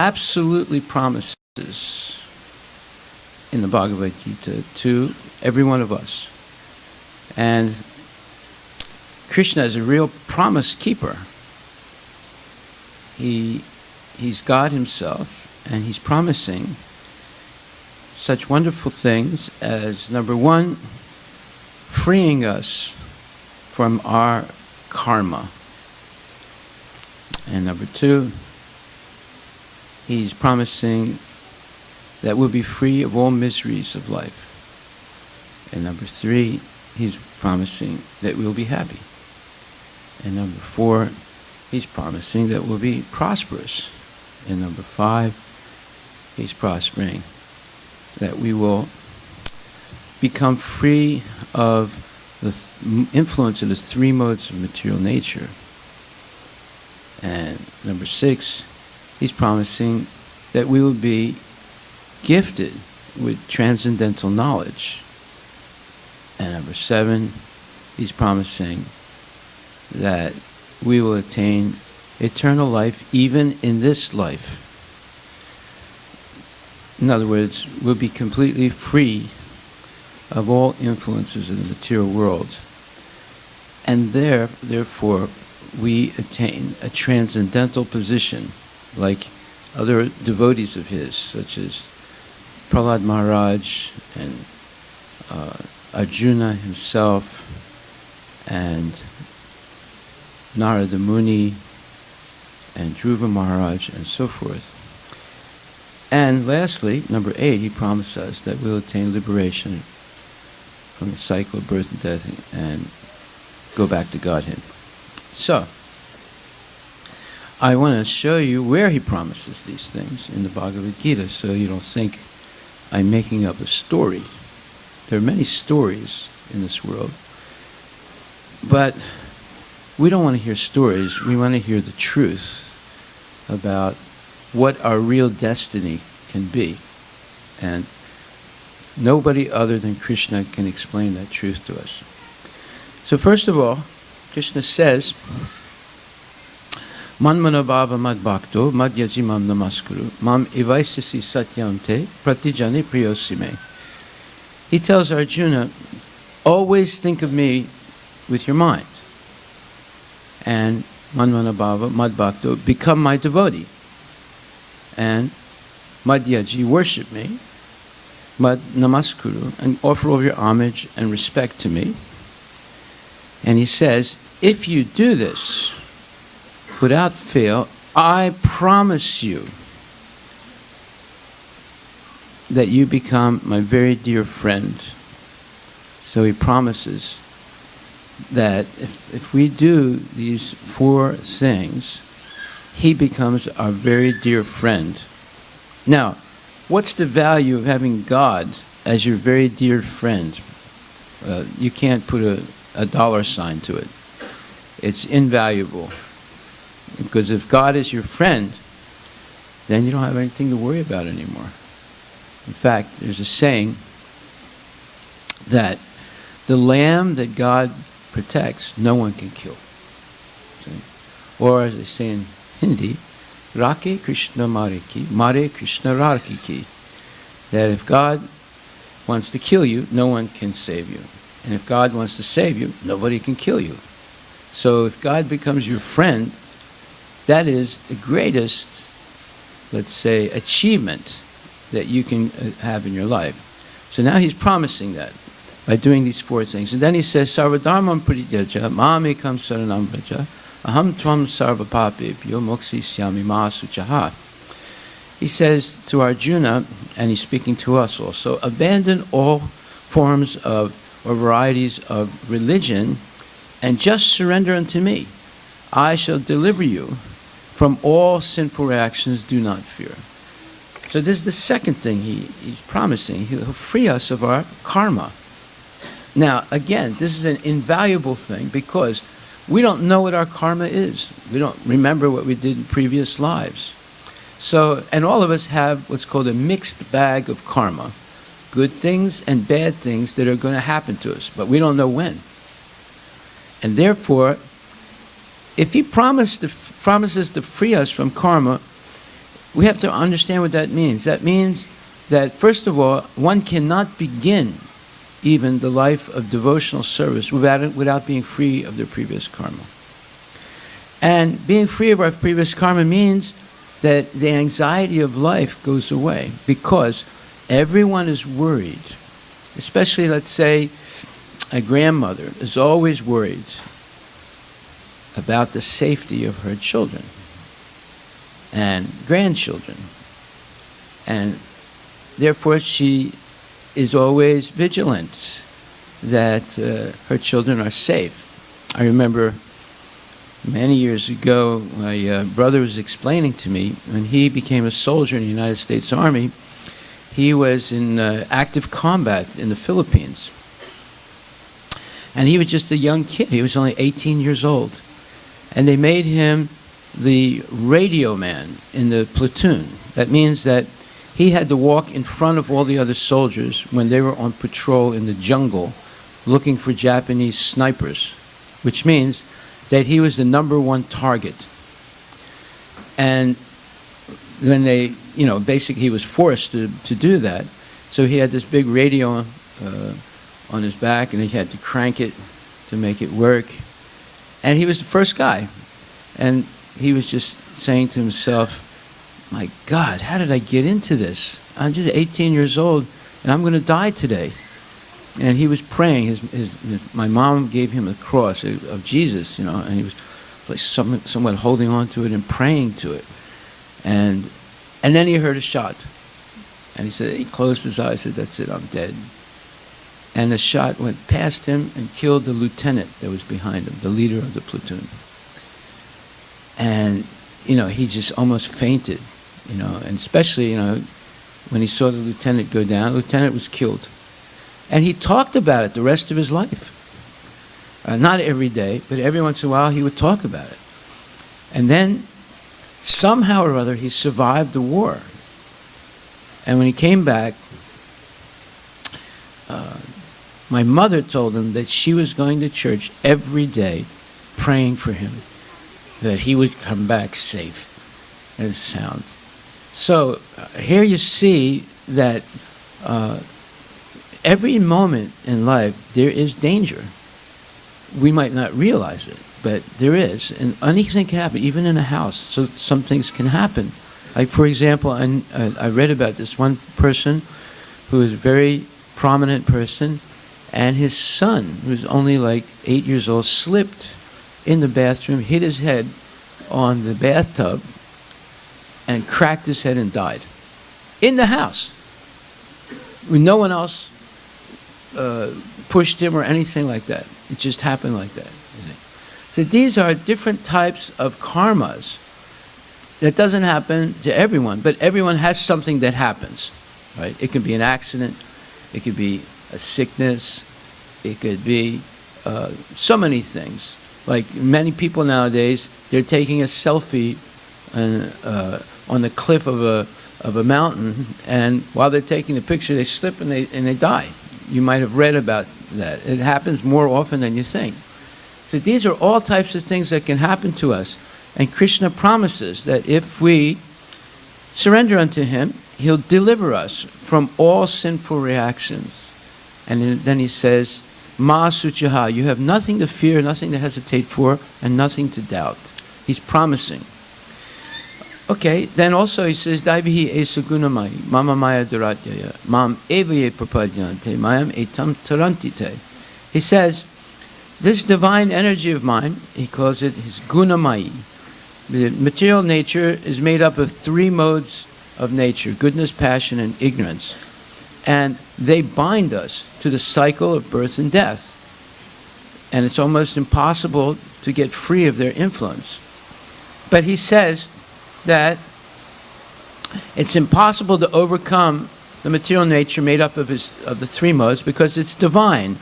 absolutely promises in the Bhagavad Gita to every one of us. And Krishna is a real promise keeper. He's God himself, and he's promising such wonderful things as, number one, freeing us from our karma. And number two, he's promising that we'll be free of all miseries of life. And number three, he's promising that we'll be happy. And number four, he's promising that we'll be prosperous. And number five, he's prospering that we will become free of the influence of the three modes of material nature. And number six, he's promising that we will be gifted with transcendental knowledge. And number seven, he's promising that we will attain eternal life even in this life. In other words, we'll be completely free of all influences of the material world. And therefore, we attain a transcendental position like other devotees of his, such as Prahlad Maharaj and Arjuna himself and Narada Muni and Dhruva Maharaj and so forth. And lastly, number 8, he promised us that we'll attain liberation from the cycle of birth and death and go back to Godhead. So, I want to show you where he promises these things in the Bhagavad Gita, so you don't think I'm making up a story. There are many stories in this world, but we don't want to hear stories. We want to hear the truth about what our real destiny can be. And nobody other than Krishna can explain that truth to us. So first of all, Krishna says, Manmanabhava mad bhakto mad yajimam namaskuru mam ivaisisi satyante pratijani priyosime. He tells Arjuna, always think of me with your mind. And Manmanabhava mad bhakto, become my devotee. And madhyaji, worship me. Mad namaskuru, and offer all your homage and respect to me. And he says, if you do this, without fail, I promise you that you become my very dear friend. So he promises that if we do these 4 things, he becomes our very dear friend. Now, what's the value of having God as your very dear friend? You can't put a dollar sign to it. It's invaluable. Because if God is your friend, then you don't have anything to worry about anymore. In fact, there's a saying that the lamb that God protects, no one can kill. See? Or as they say in Hindi, Rake Krishna Mare Ki, Mare Krishna Rake Ki. That if God wants to kill you, no one can save you. And if God wants to save you, nobody can kill you. So if God becomes your friend, that is the greatest, let's say, achievement that you can have in your life. So now he's promising that by doing these 4 things. And then he says, Sarvadharmam parityaja mamekam saranam vraja aham tvam sarvapapebhyo moksisyami ma suchaha. He says to Arjuna, and he's speaking to us also, abandon all forms of or varieties of religion and just surrender unto me. I shall deliver you from all sinful reactions, do not fear. So this is the second thing he's promising. He'll free us of our karma. Now, again, this is an invaluable thing because we don't know what our karma is. We don't remember what we did in previous lives. So, and all of us have what's called a mixed bag of karma. Good things and bad things that are going to happen to us, but we don't know when. And therefore, if he promises to free us from karma, We have to understand what that means. That means that, first of all, one cannot begin even the life of devotional service without being free of their previous karma. And being free of our previous karma means that the anxiety of life goes away, because everyone is worried. Especially, let's say, a grandmother is always worried about the safety of her children and grandchildren. And therefore she is always vigilant that her children are safe. I remember many years ago, my brother was explaining to me, when he became a soldier in the United States Army, he was in active combat in the Philippines. And he was just a young kid. He was only 18 years old. And they made him the radio man in the platoon. That means that he had to walk in front of all the other soldiers when they were on patrol in the jungle looking for Japanese snipers, which means that he was the #1 target. And when they, basically he was forced to do that. So he had this big radio on his back, and he had to crank it to make it work. And he was the first guy. And he was just saying to himself, my God, how did I get into this? I'm just 18 years old, and I'm going to die today. And he was praying. My mom gave him a cross of Jesus, and he was like somewhat holding on to it and praying to it. And then he heard a shot. And he closed his eyes and said, that's it, I'm dead. And the shot went past him and killed the lieutenant that was behind him, the leader of the platoon. And, he just almost fainted, and especially, when he saw the lieutenant go down, the lieutenant was killed. And he talked about it the rest of his life. Not every day, but every once in a while he would talk about it. And then, somehow or other, he survived the war. And when he came back, my mother told him that she was going to church every day, praying for him, that he would come back safe and sound. So here you see that every moment in life there is danger. We might not realize it, but there is. And anything can happen, even in a house. So some things can happen. Like, for example, I read about this one person who was a very prominent person, and his son, who was only like 8 years old, slipped in the bathroom, hit his head on the bathtub, and cracked his head and died. In the house. When no one else pushed him or anything like that. It just happened like that. So these are different types of karmas. That doesn't happen to everyone, but everyone has something that happens, right? It could be an accident, it could be a sickness, it could be so many things. Like many people nowadays, they're taking a selfie on the cliff of a mountain, and while they're taking the picture, they slip and they die. You might have read about that. It happens more often than you think. So these are all types of things that can happen to us. And Krishna promises that if we surrender unto him, he'll deliver us from all sinful reactions. And then he says, Ma Suchaha, you have nothing to fear, nothing to hesitate for, and nothing to doubt. He's promising. Okay, then also he says, Daivihi esagunamai, mama maya duratyaya, mam evaye prapadyante, mayam etam tarantite. He says, this divine energy of mine, he calls it his gunamai. The material nature is made up of 3 modes of nature, goodness, passion, and ignorance. And they bind us to the cycle of birth and death. And it's almost impossible to get free of their influence. But he says that it's impossible to overcome the material nature made up of the 3 modes because it's divine.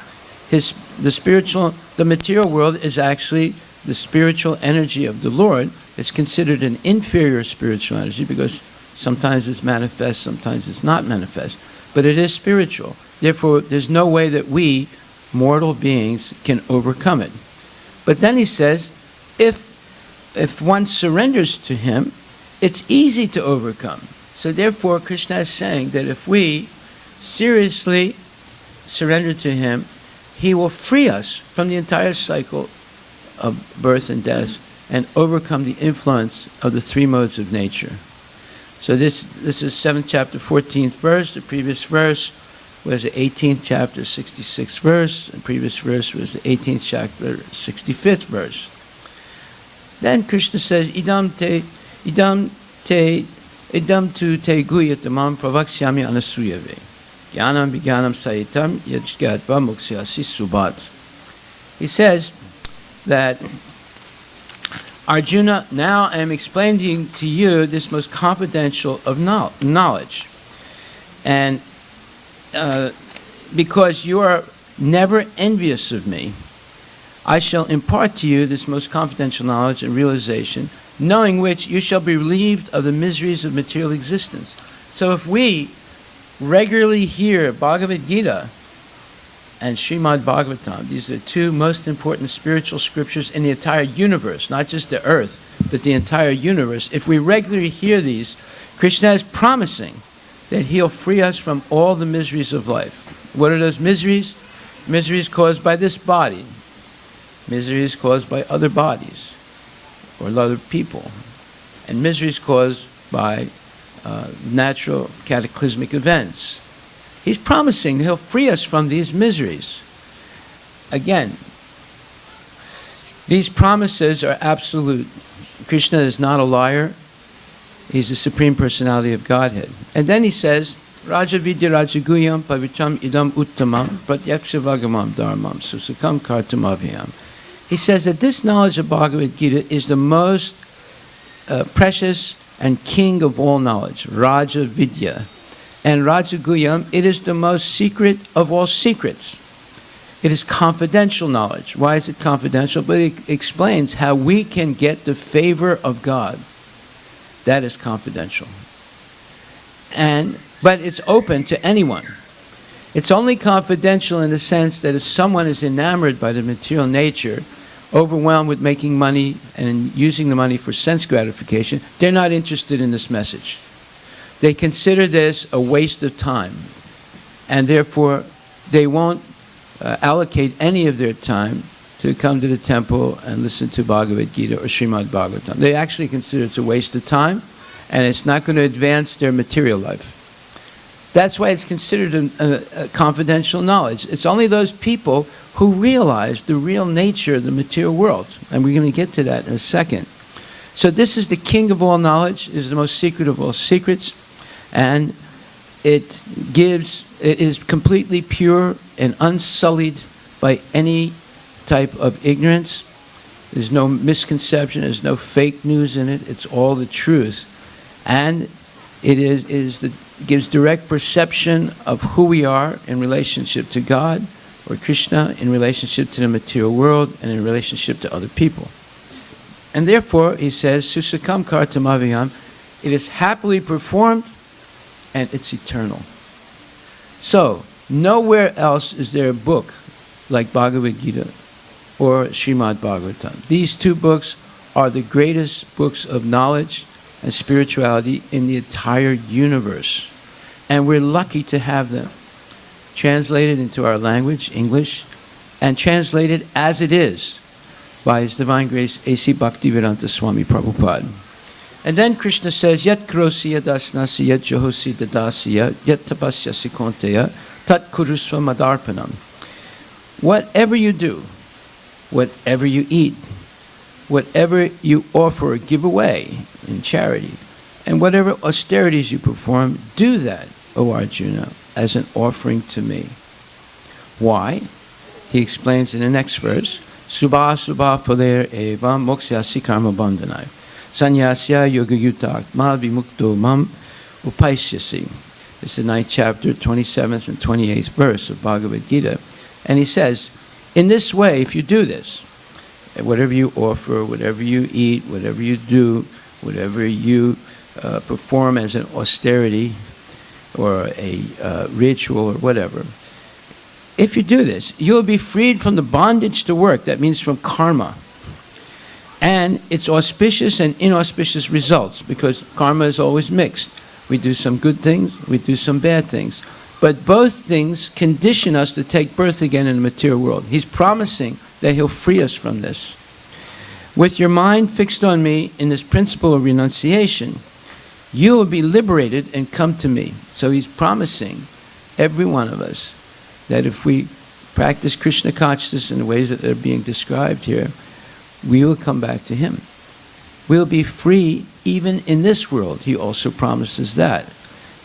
The material world is actually the spiritual energy of the Lord. It's considered an inferior spiritual energy because sometimes it's manifest, sometimes it's not manifest. But it is spiritual. Therefore, there's no way that we, mortal beings, can overcome it. But then he says, if one surrenders to him, it's easy to overcome. So therefore, Krishna is saying that if we seriously surrender to him, he will free us from the entire cycle of birth and death and overcome the influence of the three modes of nature. So this is 7th chapter, 14th verse. The previous verse was the 18th chapter, 66th verse. The previous verse was the 18th chapter, 65th verse. Then Krishna says, idam tu te guyatamam pravaksyami anasuyave. Jnanam vijnanam sayitam yajgatva muksyasi subat. He says that, Arjuna, now I am explaining to you this most confidential of knowledge. And because you are never envious of me, I shall impart to you this most confidential knowledge and realization, knowing which you shall be relieved of the miseries of material existence. So if we regularly hear Bhagavad Gita and Srimad Bhagavatam, these are two most important spiritual scriptures in the entire universe, not just the earth, but the entire universe. If we regularly hear these, Krishna is promising that he'll free us from all the miseries of life. What are those miseries? Miseries caused by this body. Miseries caused by other bodies or other people. And miseries caused by natural cataclysmic events. He's promising he'll free us from these miseries. Again, these promises are absolute. Krishna is not a liar. He's the Supreme Personality of Godhead. And then he says, Raja Vidya Rajaguyam Pavitram Idam Uttamam Pratyaksha Dharmam Susukam Kartamaviyam. He says that this knowledge of Bhagavad Gita is the most precious and king of all knowledge, Raja Vidya. And Rajaguyam, it is the most secret of all secrets. It is confidential knowledge. Why is it confidential? But it explains how we can get the favor of God. That is confidential. But it's open to anyone. It's only confidential in the sense that if someone is enamored by the material nature, overwhelmed with making money and using the money for sense gratification, they're not interested in this message. They consider this a waste of time, and therefore they won't allocate any of their time to come to the temple and listen to Bhagavad Gita or Srimad Bhagavatam. They actually consider it's a waste of time, and it's not going to advance their material life. That's why it's considered a confidential knowledge. It's only those people who realize the real nature of the material world, and we're going to get to that in a second. So this is the king of all knowledge, is the most secret of all secrets, and it is completely pure and unsullied by any type of ignorance. There's no misconception, there's no fake news in it, it's all the truth. And it gives direct perception of who we are in relationship to God, or Krishna, in relationship to the material world, and in relationship to other people. And therefore, he says, Susakam Kartamaviyam, it is happily performed, and it's eternal. So, nowhere else is there a book like Bhagavad Gita or Srimad Bhagavatam. These two books are the greatest books of knowledge and spirituality in the entire universe. And we're lucky to have them translated into our language, English, and translated as it is by His Divine Grace A.C. Bhaktivedanta Swami Prabhupada. And then Krishna says, Yat krosya dasnasya yat johosi dadasya yat tapasya sikonteya tat kurusva madarpanam. Whatever you do, whatever you eat, whatever you offer or give away in charity, and whatever austerities you perform, do that, O Arjuna, as an offering to me. Why? He explains in the next verse, Subha subha phaler evam moksyasi karma bandhanai. Sanyasya yoga yutakma vimukto mam upaisyasi. This is the 9th chapter, 27th and 28th verse of Bhagavad Gita. And he says, in this way, if you do this, whatever you offer, whatever you eat, whatever you do, whatever you perform as an austerity or a ritual or whatever, if you do this, you'll be freed from the bondage to work. That means from karma. And it's auspicious and inauspicious results, because karma is always mixed. We do some good things, we do some bad things. But both things condition us to take birth again in the material world. He's promising that he'll free us from this. With your mind fixed on me in this principle of renunciation, you will be liberated and come to me. So he's promising every one of us that if we practice Krishna consciousness in the ways that they're being described here, we will come back to him. We'll be free even in this world. He also promises that.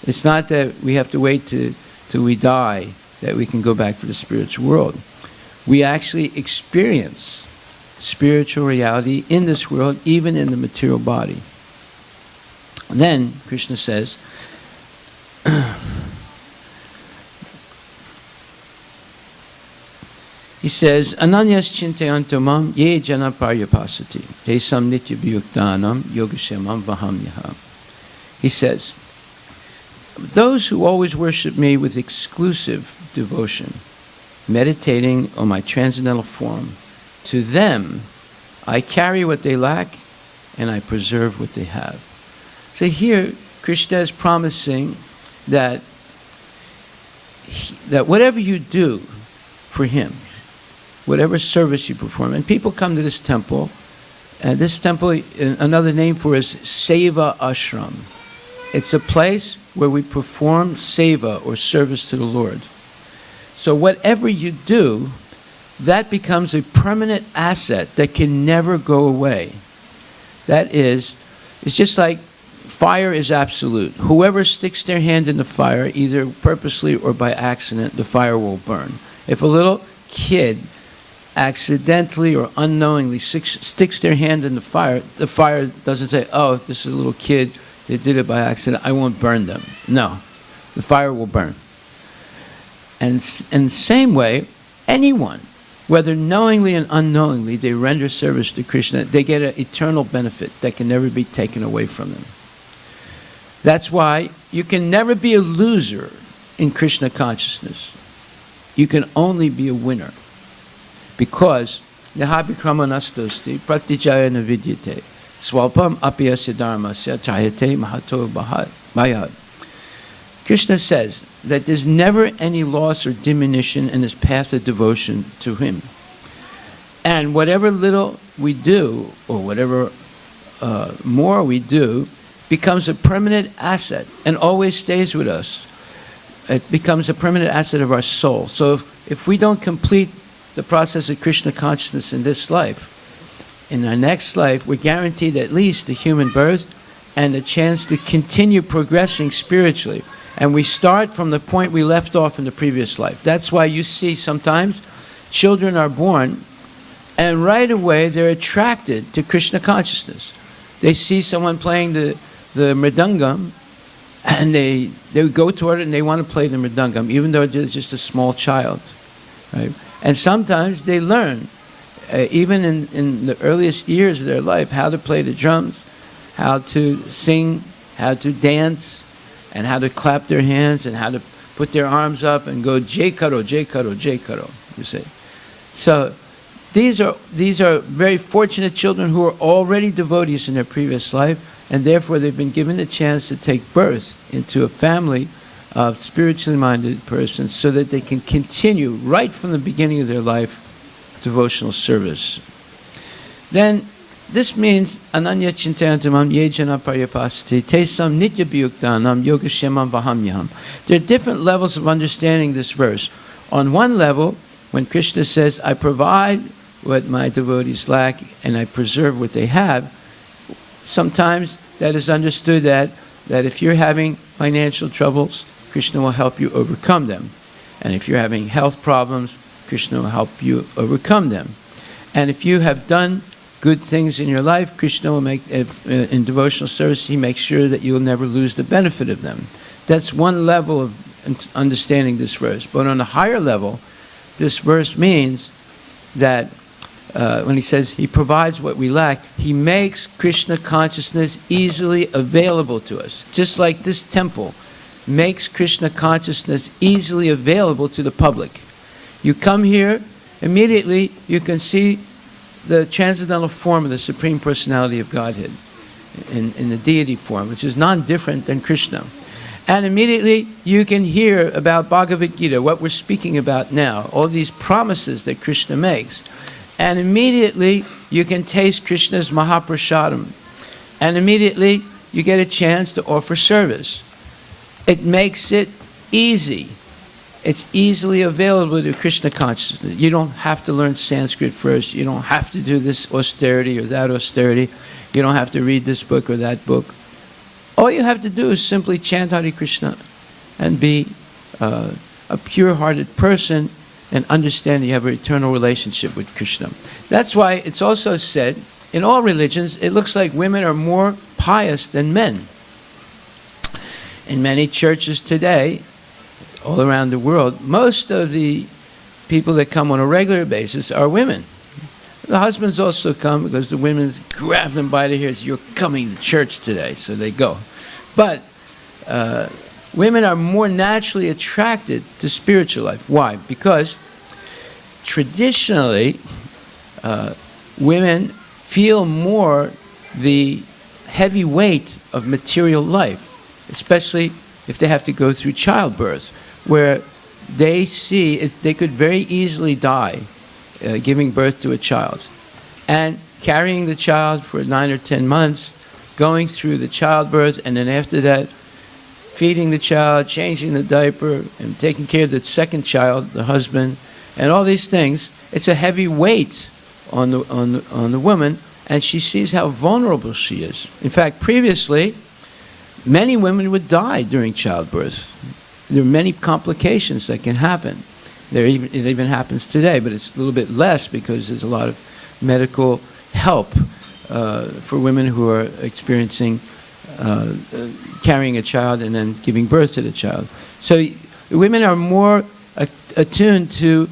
It's not that we have to wait till we die that we can go back to the spiritual world. We actually experience spiritual reality in this world, even in the material body. And then Krishna says, he says, Ananyas chintayanto mam ye jana paryapasati tesam nitya bhayuktanam yogashamam vahamyaha. He says, those who always worship me with exclusive devotion, meditating on my transcendental form, to them I carry what they lack and I preserve what they have. So here Krishna is promising that whatever you do for him, whatever service you perform, and people come to this temple, and this temple, another name for it is Seva Ashram. It's a place where we perform seva, or service to the Lord. So whatever you do, that becomes a permanent asset that can never go away. That is, it's just like fire is absolute. Whoever sticks their hand in the fire, either purposely or by accident, the fire will burn. If a little kid accidentally or unknowingly sticks their hand in the fire doesn't say, oh, this is a little kid, they did it by accident, I won't burn them. No, the fire will burn. And in the same way, anyone, whether knowingly and unknowingly, they render service to Krishna, they get an eternal benefit that can never be taken away from them. That's why you can never be a loser in Krishna consciousness. You can only be a winner. Because yahabikrama nastosti pratijaya navidyate swalpam apiyasya dharmasya chayate mahato bhayad. Krishna says that there's never any loss or diminution in his path of devotion to him. And whatever little we do, or whatever more we do, becomes a permanent asset and always stays with us. It becomes a permanent asset of our soul. So if we don't complete the process of Krishna consciousness in this life, in our next life, we're guaranteed at least a human birth and a chance to continue progressing spiritually. And we start from the point we left off in the previous life. That's why you see sometimes children are born and right away they're attracted to Krishna consciousness. They see someone playing the mridangam and they go toward it and they want to play the mridangam, even though they're just a small child. Right? And sometimes they learn, even in the earliest years of their life, how to play the drums, how to sing, how to dance, and how to clap their hands, and how to put their arms up and go Jai Karo, Jai Karo, Jai Karo, you see. So these are very fortunate children who are already devotees in their previous life, and therefore they've been given the chance to take birth into a family of spiritually minded persons so that they can continue right from the beginning of their life devotional service. Then this means ananya chintayantamam yejana paryapasati tesam nitya bhayuktanam yogashamam vahamyaham. There are different levels of understanding this verse. On one level, when Krishna says, I provide what my devotees lack and I preserve what they have, sometimes that is understood that if you're having financial troubles, Krishna will help you overcome them. And if you're having health problems, Krishna will help you overcome them. And if you have done good things in your life, Krishna will make, in devotional service, he makes sure that you will never lose the benefit of them. That's one level of understanding this verse. But on a higher level, this verse means that when he says he provides what we lack, he makes Krishna consciousness easily available to us. Just like this temple makes Krishna consciousness easily available to the public. You come here, immediately you can see the transcendental form of the Supreme Personality of Godhead in the deity form, which is non-different than Krishna. And immediately you can hear about Bhagavad Gita, what we're speaking about now, all these promises that Krishna makes. And immediately you can taste Krishna's Mahaprasadam. And immediately you get a chance to offer service. It makes it easy. It's easily available to Krishna consciousness. You don't have to learn Sanskrit first. You don't have to do this austerity or that austerity. You don't have to read this book or that book. All you have to do is simply chant Hare Krishna and be a pure-hearted person and understand you have an eternal relationship with Krishna. That's why it's also said, in all religions, it looks like women are more pious than men. In many churches today, all around the world, most of the people that come on a regular basis are women. The husbands also come because the women grab them by the hair, you're coming to church today, so they go. But women are more naturally attracted to spiritual life. Why? Because traditionally, women feel more the heavy weight of material life, especially if they have to go through childbirth, where they see they could very easily die giving birth to a child. And carrying the child for 9 or 10 months, going through the childbirth, and then after that, feeding the child, changing the diaper, and taking care of the second child, the husband, and all these things, it's a heavy weight on the woman, and she sees how vulnerable she is. In fact, previously, many women would die during childbirth. There are many complications that can happen. It even happens today, but it's a little bit less because there's a lot of medical help for women who are experiencing carrying a child and then giving birth to the child. So women are more attuned to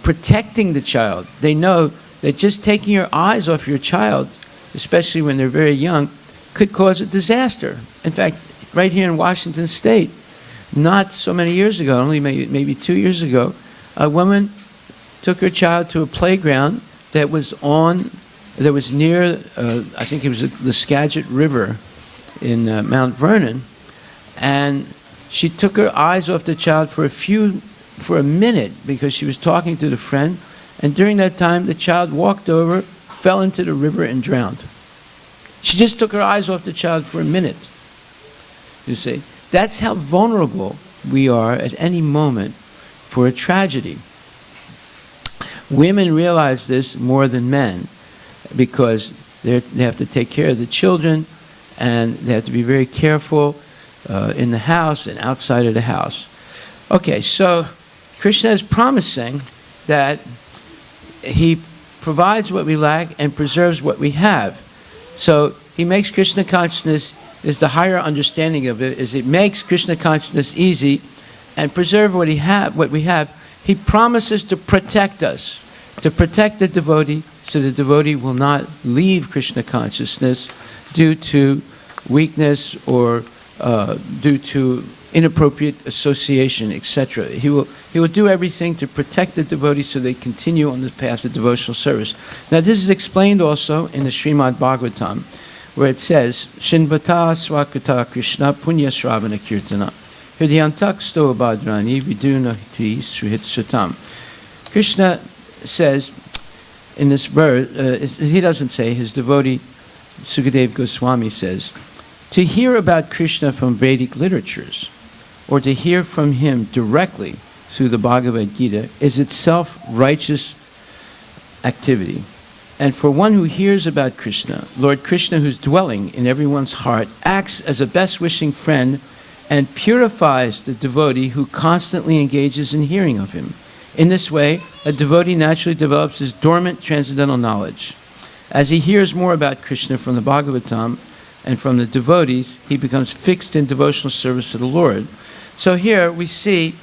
protecting the child. They know that just taking your eyes off your child, especially when they're very young, could cause a disaster. In fact, right here in Washington State, not so many years ago, only maybe 2 years ago, a woman took her child to a playground that was near, I think it was the Skagit River in Mount Vernon, and she took her eyes off the child for a minute because she was talking to the friend, and during that time the child walked over, fell into the river and drowned. She just took her eyes off the child for a minute. You see, that's how vulnerable we are at any moment for a tragedy. Women realize this more than men because they have to take care of the children and they have to be very careful in the house and outside of the house. Okay, so Krishna is promising that he provides what we lack and preserves what we have. So he makes Krishna consciousness, is the higher understanding of it, is it makes Krishna consciousness easy and preserve what we have. He promises to protect us, to protect the devotee, so the devotee will not leave Krishna consciousness due to weakness or due to inappropriate association, etc. He will do everything to protect the devotees so they continue on the path of devotional service. Now this is explained also in the Srimad Bhagavatam, where it says, Shinvata swakata Krishna punya shravana kirtana hridyantak sto badrani vidunati sruhit sutam. Krishna says in this verse, he doesn't say, his devotee Sukadeva Goswami says, to hear about Krishna from Vedic literatures or to hear from him directly through the Bhagavad Gita is itself righteous activity. And for one who hears about Krishna, Lord Krishna, who's dwelling in everyone's heart, acts as a best-wishing friend and purifies the devotee who constantly engages in hearing of him. In this way, a devotee naturally develops his dormant transcendental knowledge. As he hears more about Krishna from the Bhagavatam and from the devotees, he becomes fixed in devotional service to the Lord. So here we see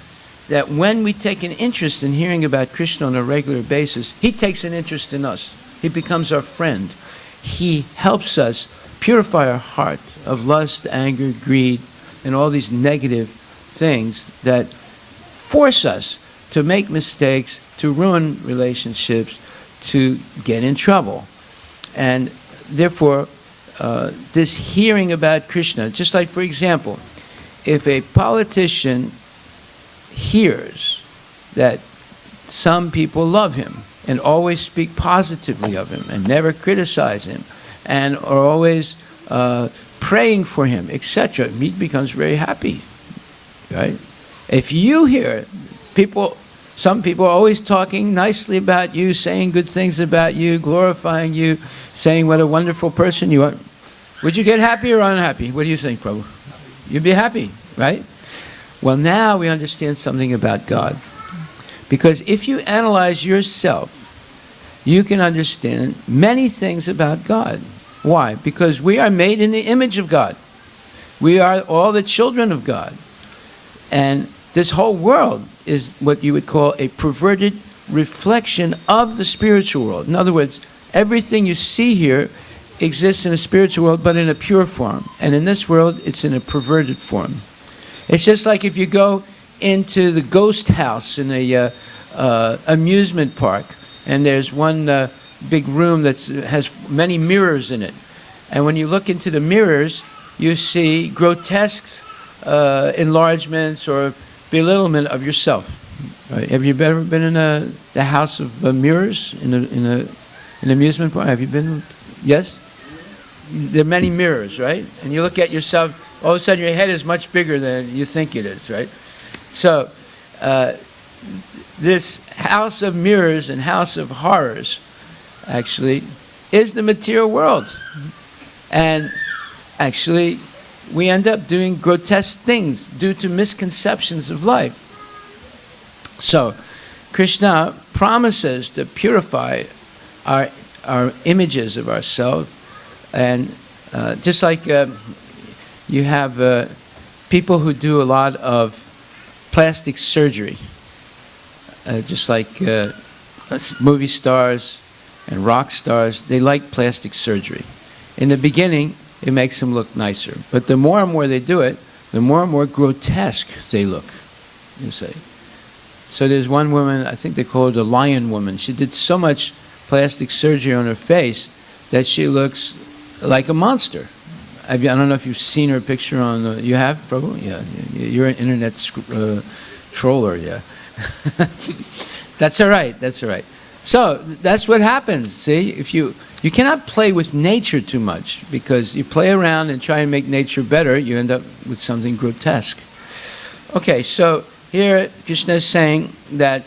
that when we take an interest in hearing about Krishna on a regular basis, he takes an interest in us. He becomes our friend. He helps us purify our heart of lust, anger, greed, and all these negative things that force us to make mistakes, to ruin relationships, to get in trouble. And therefore, this hearing about Krishna, just like, for example, if a politician hears that some people love him and always speak positively of him and never criticize him and are always praying for him, etc., he becomes very happy, right? If you hear some people are always talking nicely about you, saying good things about you, glorifying you, saying what a wonderful person you are, would you get happy or unhappy? What do you think, Prabhu? You'd be happy, right? Well, now we understand something about God. Because if you analyze yourself, you can understand many things about God. Why? Because we are made in the image of God. We are all the children of God. And this whole world is what you would call a perverted reflection of the spiritual world. In other words, everything you see here exists in a spiritual world, but in a pure form. And in this world, it's in a perverted form. It's just like if you go into the ghost house in a amusement park, and there's one big room that has many mirrors in it. And when you look into the mirrors, you see grotesque enlargements or belittlement of yourself. Right? Have you ever been in the house of mirrors in an amusement park? Have you been? Yes? There are many mirrors, right? And you look at yourself, all of a sudden your head is much bigger than you think it is, right? So this house of mirrors and house of horrors actually is the material world. And actually we end up doing grotesque things due to misconceptions of life. So Krishna promises to purify our images of ourselves. And just like you have people who do a lot of plastic surgery, just like movie stars and rock stars, they like plastic surgery. In the beginning, it makes them look nicer. But the more and more they do it, the more and more grotesque they look, you see. So there's one woman, I think they call her the Lion Woman. She did so much plastic surgery on her face that she looks like a monster. I don't know if you've seen her picture on you have, Prabhu? Yeah, you're an internet troller, yeah. That's all right, that's all right. So that's what happens, see? If you cannot play with nature too much, because you play around and try and make nature better, you end up with something grotesque. Okay, so here Krishna is saying that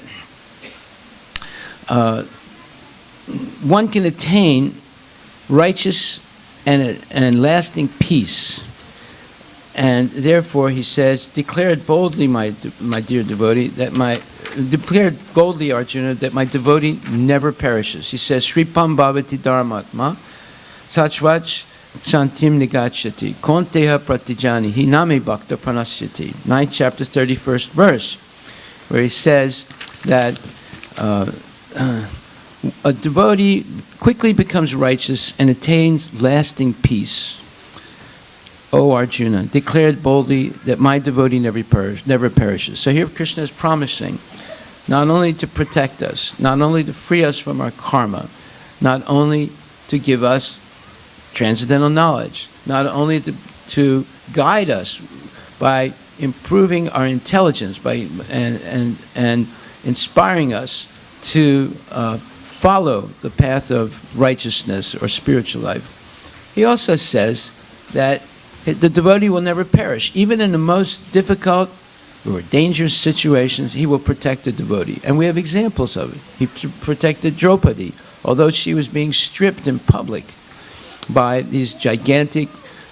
one can attain righteous and lasting peace. And therefore, he says, declare it boldly, my dear devotee, declare boldly, Arjuna, that my devotee never perishes. He says, Shripam bhavati dharmatma, sachvach santim negachyati, konteha pratijani, hiname bhakta pranasyati. 9th chapter, 31st verse, where he says that a devotee quickly becomes righteous and attains lasting peace. O Arjuna, declare it boldly that my devotee never perishes. So here Krishna is promising not only to protect us, not only to free us from our karma, not only to give us transcendental knowledge, not only to guide us by improving our intelligence and inspiring us to follow the path of righteousness or spiritual life. He also says that the devotee will never perish. Even in the most difficult or dangerous situations, he will protect the devotee. And we have examples of it. He protected Draupadi, although she was being stripped in public by these gigantic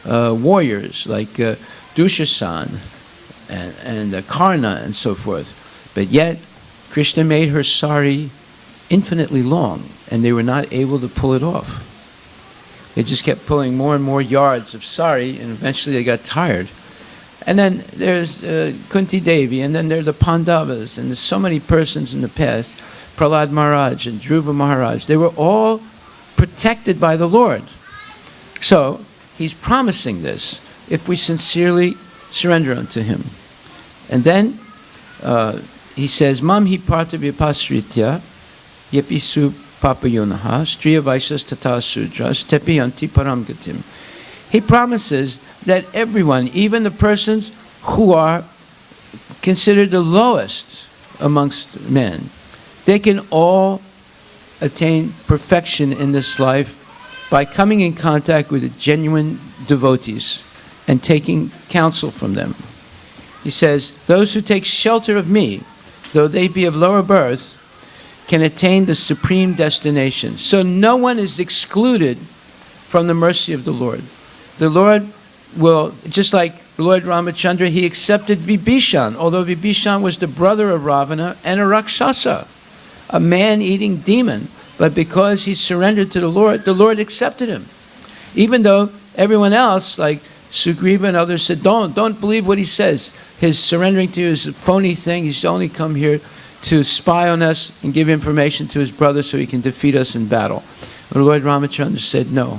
warriors like Dushasan and Karna and so forth. But yet, Krishna made her sari infinitely long, and they were not able to pull it off. They just kept pulling more and more yards of sari, and eventually they got tired. And then there's Kunti Devi, and then there are the Pandavas, and there's so many persons in the past, Prahlad Maharaj and Dhruva Maharaj. They were all protected by the Lord. So he's promising this if we sincerely surrender unto him. And then he says, Mam hi partha vipasritya yepisu papayonaha striya vaisas tata sudras tepiyanti param gatim. He promises that everyone, even the persons who are considered the lowest amongst men, they can all attain perfection in this life by coming in contact with the genuine devotees and taking counsel from them. He says, those who take shelter of me, though they be of lower birth, can attain the supreme destination. So no one is excluded from the mercy of the Lord. The Lord will, just like Lord Ramachandra, he accepted Vibhishan, although Vibhishan was the brother of Ravana and a Rakshasa, a man-eating demon. But because he surrendered to the Lord accepted him. Even though everyone else, like Sugriva and others, said, don't believe what he says. His surrendering to you is a phony thing. He's only come here to spy on us and give information to his brother so he can defeat us in battle. But Lord Ramachandra said, no.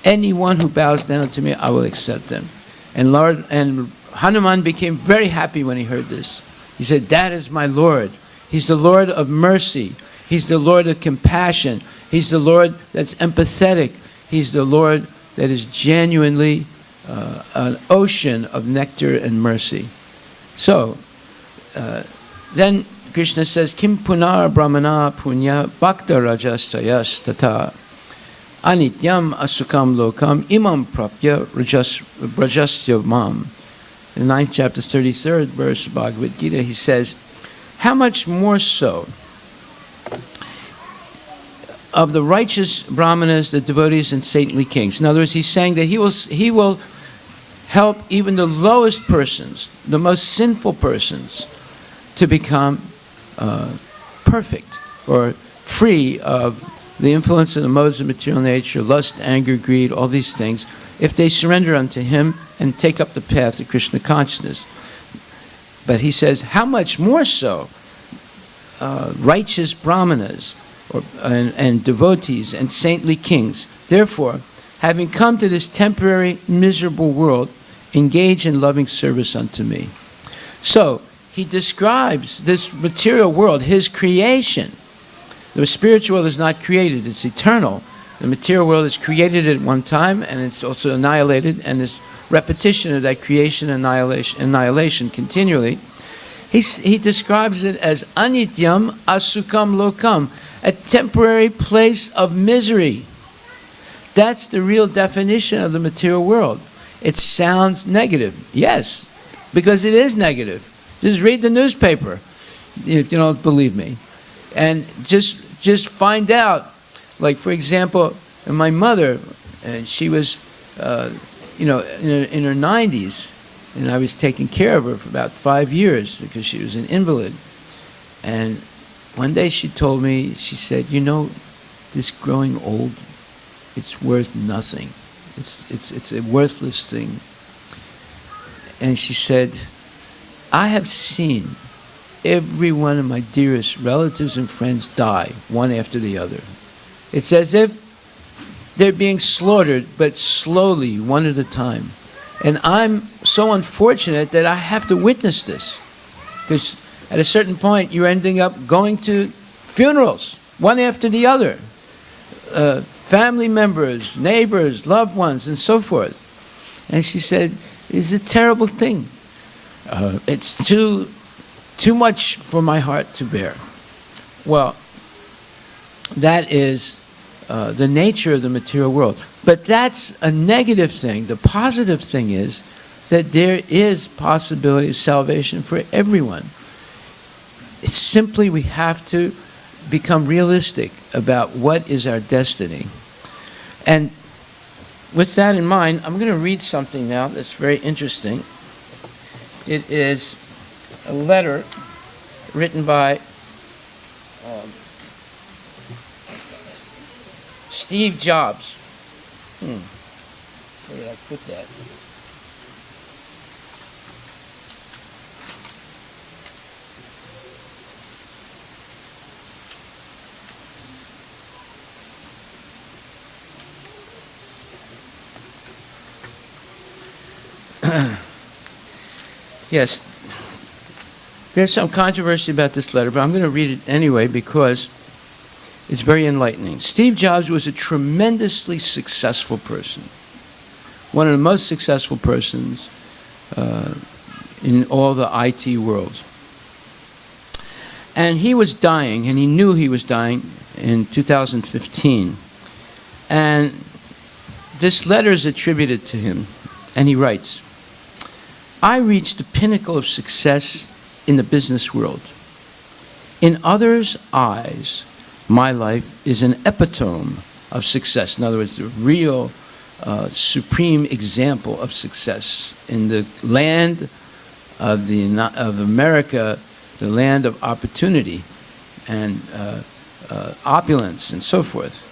Anyone who bows down to me, I will accept them. And Hanuman became very happy when he heard this. He said, that is my Lord. He's the Lord of mercy. He's the Lord of compassion. He's the Lord that's empathetic. He's the Lord that is genuinely an ocean of nectar and mercy. So, then Krishna says, Kim punar brahmana punya bhakta rajasayas tata anityam asukam lokam imam prapya rajasya mam. In the 9th chapter, 33rd verse of Bhagavad Gita, he says, how much more so of the righteous brahmanas, the devotees, and saintly kings. In other words, he's saying that he will help even the lowest persons, the most sinful persons, to become perfect or free of the influence of the modes of material nature, lust, anger, greed, all these things, if they surrender unto him and take up the path of Krishna consciousness. But he says, how much more so righteous brahmanas and devotees and saintly kings. Therefore, having come to this temporary, miserable world, engage in loving service unto me. So, he describes this material world, his creation. The spiritual world is not created, it's eternal. The material world is created at one time, and it's also annihilated, and this repetition of that creation and annihilation continually. He describes it as anityam asukam lokam, a temporary place of misery. That's the real definition of the material world. It sounds negative. Yes, because it is negative. Just read the newspaper if you don't believe me. And just find out. Like, for example, my mother, and she was, in her 90s, and I was taking care of her for about 5 years because she was an invalid. And one day she told me, she said, this growing old, it's worth nothing. It's a worthless thing. And she said, I have seen every one of my dearest relatives and friends die, one after the other. It's as if they're being slaughtered, but slowly, one at a time. And I'm so unfortunate that I have to witness this. Because at a certain point, you're ending up going to funerals, one after the other. Family members, neighbors, loved ones, and so forth. And she said, it's a terrible thing. It's too much for my heart to bear. Well, that is the nature of the material world. But that's a negative thing. The positive thing is that there is possibility of salvation for everyone. It's simply we have to become realistic about what is our destiny. And with that in mind, I'm going to read something now that's very interesting. It is a letter written by Steve Jobs. Where did I put that? Yes, there's some controversy about this letter, but I'm going to read it anyway because It's very enlightening. Steve Jobs was a tremendously successful person. One of the most successful persons in all the IT world. And he was dying, and he knew he was dying in 2015. And this letter is attributed to him, and he writes, "I reached the pinnacle of success in the business world. In others' eyes, my life is an epitome of success." In other words, the real supreme example of success in the land of America, the land of opportunity and opulence and so forth.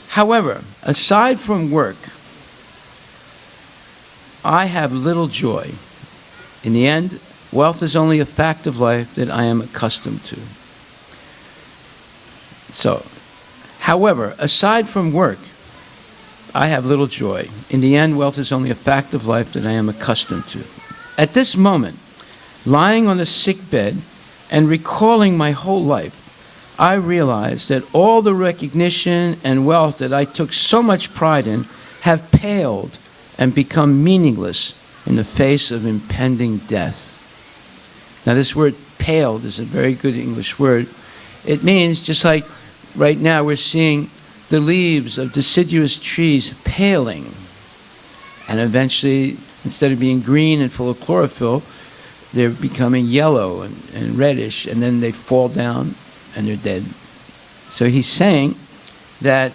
However, aside from work, I have little joy. In the end, wealth is only a fact of life that I am accustomed to. So, however, aside from work, I have little joy. In the end, wealth is only a fact of life that I am accustomed to. At this moment, lying on the sick bed and recalling my whole life, I realize that all the recognition and wealth that I took so much pride in have paled and become meaningless in the face of impending death. Now, this word paled is a very good English word. It means, just like right now we're seeing the leaves of deciduous trees paling, and eventually, instead of being green and full of chlorophyll, they're becoming yellow and reddish, and then they fall down and they're dead. So he's saying that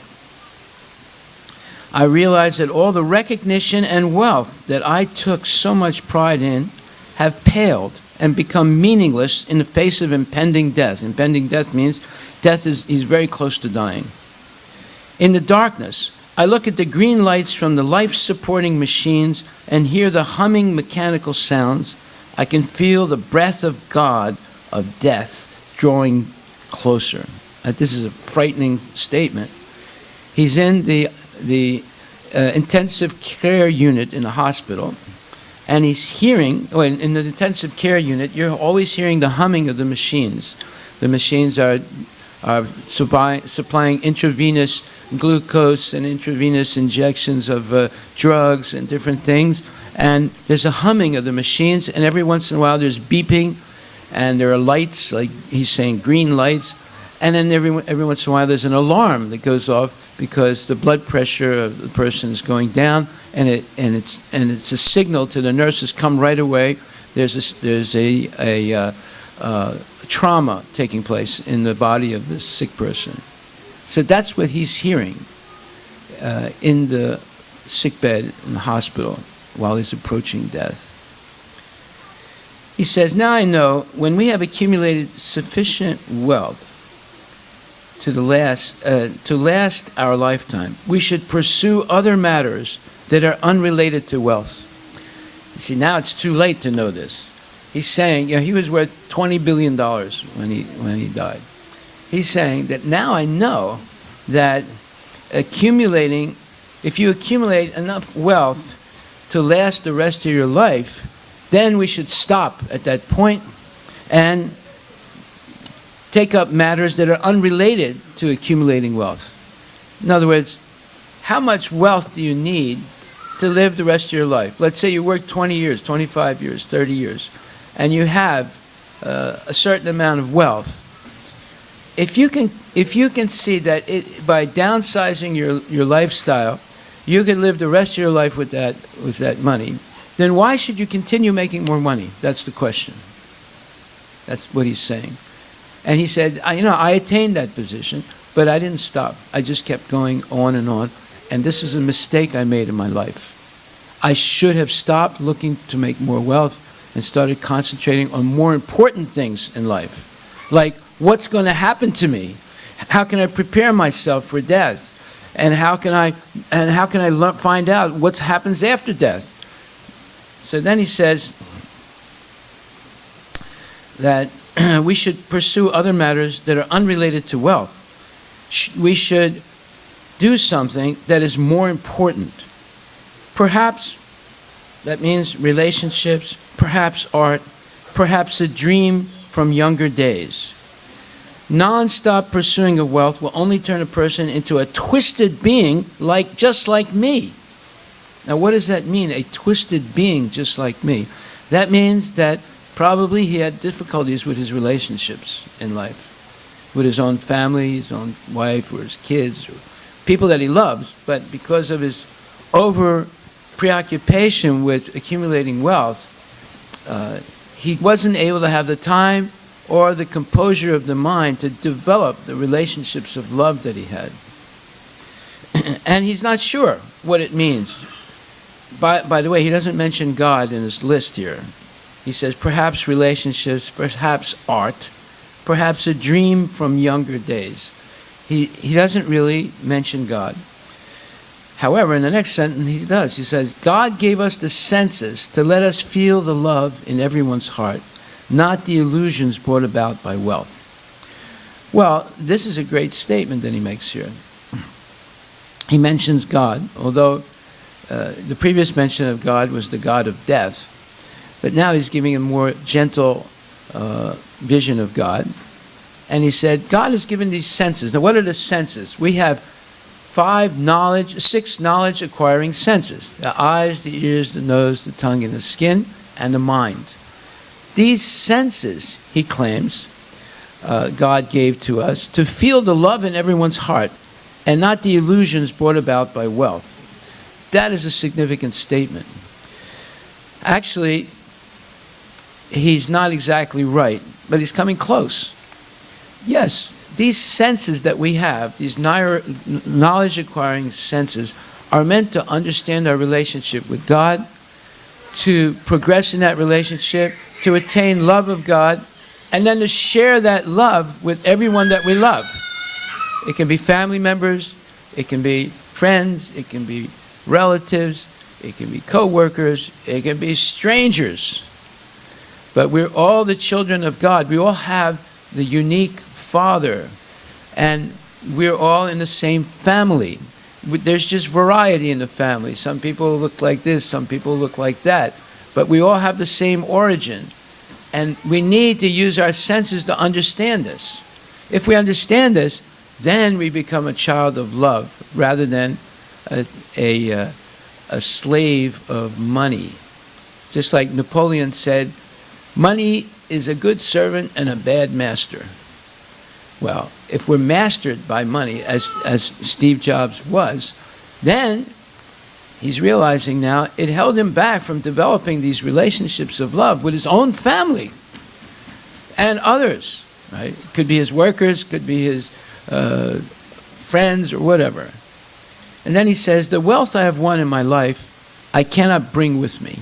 I realize that all the recognition and wealth that I took so much pride in have paled and become meaningless in the face of impending death. Impending death means he's very close to dying. In the darkness, I look at the green lights from the life-supporting machines and hear the humming mechanical sounds. I can feel the breath of God, of death, drawing closer. This is a frightening statement. He's in the intensive care unit in the hospital, and he's hearing, in the intensive care unit, you're always hearing the humming of the machines. The machines are supplying intravenous glucose and intravenous injections of drugs and different things. And there's a humming of the machines, and every once in a while there's beeping, and there are lights, like he's saying, green lights. And then every once in a while there's an alarm that goes off because the blood pressure of the person is going down, and it's a signal to the nurses, come right away. There's a trauma taking place in the body of this sick person. So that's what he's hearing in the sick bed in the hospital while he's approaching death. He says, "Now I know when we have accumulated sufficient wealth to last our lifetime, we should pursue other matters that are unrelated to wealth." You see, now it's too late to know this. He's saying, he was worth $20 billion when he died. He's saying that now I know that if you accumulate enough wealth to last the rest of your life, then we should stop at that point and take up matters that are unrelated to accumulating wealth. In other words, how much wealth do you need to live the rest of your life? Let's say you work 20 years, 25 years, 30 years, and you have a certain amount of wealth. If you can see that by downsizing your lifestyle, you can live the rest of your life with that money, then why should you continue making more money? That's the question. That's what he's saying. And he said, I attained that position, but I didn't stop. I just kept going on, and this is a mistake I made in my life. I should have stopped looking to make more wealth and started concentrating on more important things in life, like what's going to happen to me? How can I prepare myself for death? And how can I find out what happens after death? So then he says that we should pursue other matters that are unrelated to wealth. We should do something that is more important. Perhaps that means relationships, perhaps art, perhaps a dream from younger days. Non-stop pursuing of wealth will only turn a person into a twisted being, just like me. Now, what does that mean, a twisted being just like me? That means that probably he had difficulties with his relationships in life, with his own family, his own wife, or his kids, or people that he loves, but because of his over-preoccupation with accumulating wealth, he wasn't able to have the time or the composure of the mind to develop the relationships of love that he had. And he's not sure what it means. By the way, he doesn't mention God in his list here. He says perhaps relationships, perhaps art, perhaps a dream from younger days. He doesn't really mention God. However, in the next sentence he does. He says, God gave us the senses to let us feel the love in everyone's heart, not the illusions brought about by wealth. Well, this is a great statement that he makes here. He mentions God, although the previous mention of God was the God of death, but now he's giving a more gentle vision of God. And he said, God has given these senses. Now, what are the senses? We have six knowledge-acquiring senses: the eyes, the ears, the nose, the tongue, and the skin, and the mind. These senses, he claims, God gave to us to feel the love in everyone's heart and not the illusions brought about by wealth. That is a significant statement. Actually, he's not exactly right, but he's coming close. Yes, these senses that we have, these knowledge-acquiring senses, are meant to understand our relationship with God, to progress in that relationship, to attain love of God, and then to share that love with everyone that we love. It can be family members, it can be friends, it can be relatives, it can be co-workers, it can be strangers. But we're all the children of God. We all have the unique Father, and we're all in the same family. There's just variety in the family. Some people look like this, some people look like that, but we all have the same origin. And we need to use our senses to understand this. If we understand this, then we become a child of love rather than a slave of money. Just like Napoleon said, money is a good servant and a bad master. Well, if we're mastered by money, as Steve Jobs was, then he's realizing now it held him back from developing these relationships of love with his own family and others. Right? It could be his workers, could be his friends, or whatever. And then he says, the wealth I have won in my life, I cannot bring with me.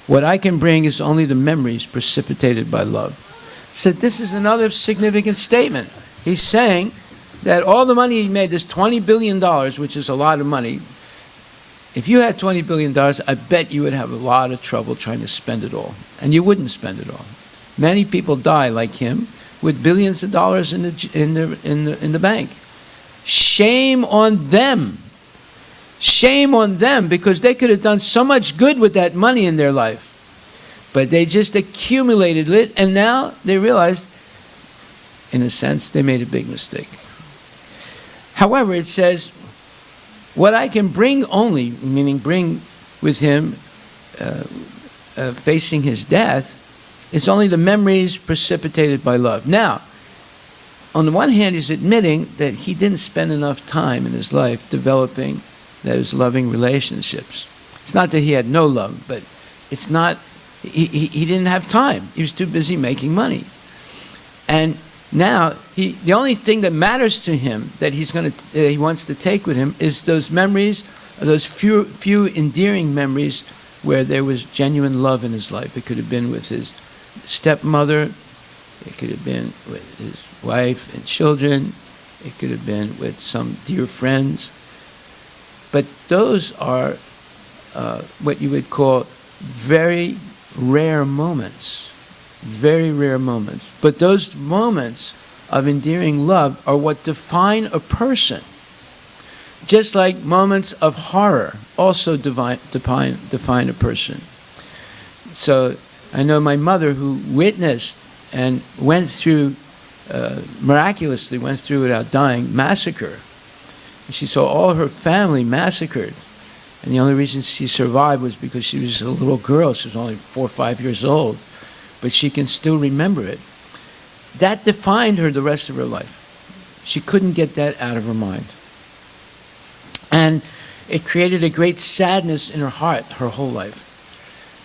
What I can bring is only the memories precipitated by love. So this is another significant statement. He's saying that all the money he made, this $20 billion, which is a lot of money, if you had $20 billion, I bet you would have a lot of trouble trying to spend it all. And you wouldn't spend it all. Many people die like him with billions of dollars in the bank. Shame on them. Shame on them, because they could have done so much good with that money in their life. But they just accumulated it, and now they realized, in a sense, they made a big mistake. However, it says, what I can bring only, meaning bring with him facing his death, is only the memories precipitated by love. Now, on the one hand, he's admitting that he didn't spend enough time in his life developing those loving relationships. It's not that he had no love, but it's not, he didn't have time. He was too busy making money. And now, the only thing that matters to him that he wants to take with him is those memories, those few endearing memories where there was genuine love in his life. It could have been with his stepmother, it could have been with his wife and children, it could have been with some dear friends. But those are what you would call very rare moments. Very rare moments. But those moments of endearing love are what define a person. Just like moments of horror also define a person. So I know my mother, who witnessed and went through miraculously went through without dying, massacre. And she saw all her family massacred. And the only reason she survived was because she was a little girl. She was only 4 or 5 years old. But she can still remember it. That defined her the rest of her life. She couldn't get that out of her mind. And it created a great sadness in her heart her whole life.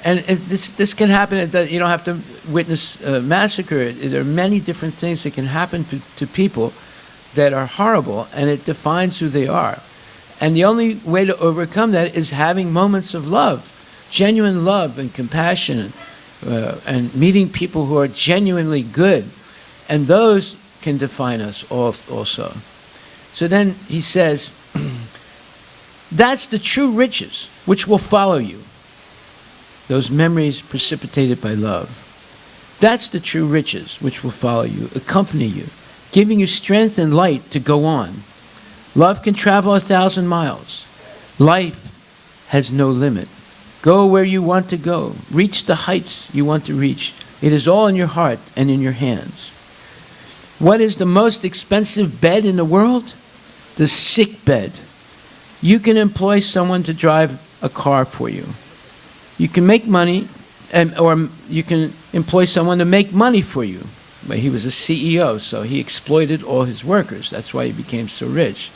And this can happen. You don't have to witness a massacre. There are many different things that can happen to people that are horrible, and it defines who they are. And the only way to overcome that is having moments of love, genuine love and compassion, and meeting people who are genuinely good. And those can define us also. So then he says, that's the true riches which will follow you. Those memories precipitated by love. That's the true riches which will follow you, accompany you, giving you strength and light to go on. Love can travel 1,000 miles. Life has no limit. Go where you want to go. Reach the heights you want to reach. It is all in your heart and in your hands. What is the most expensive bed in the world? The sick bed. You can employ someone to drive a car for you. You can make money, or you can employ someone to make money for you. But he was a CEO, so he exploited all his workers. That's why he became so rich.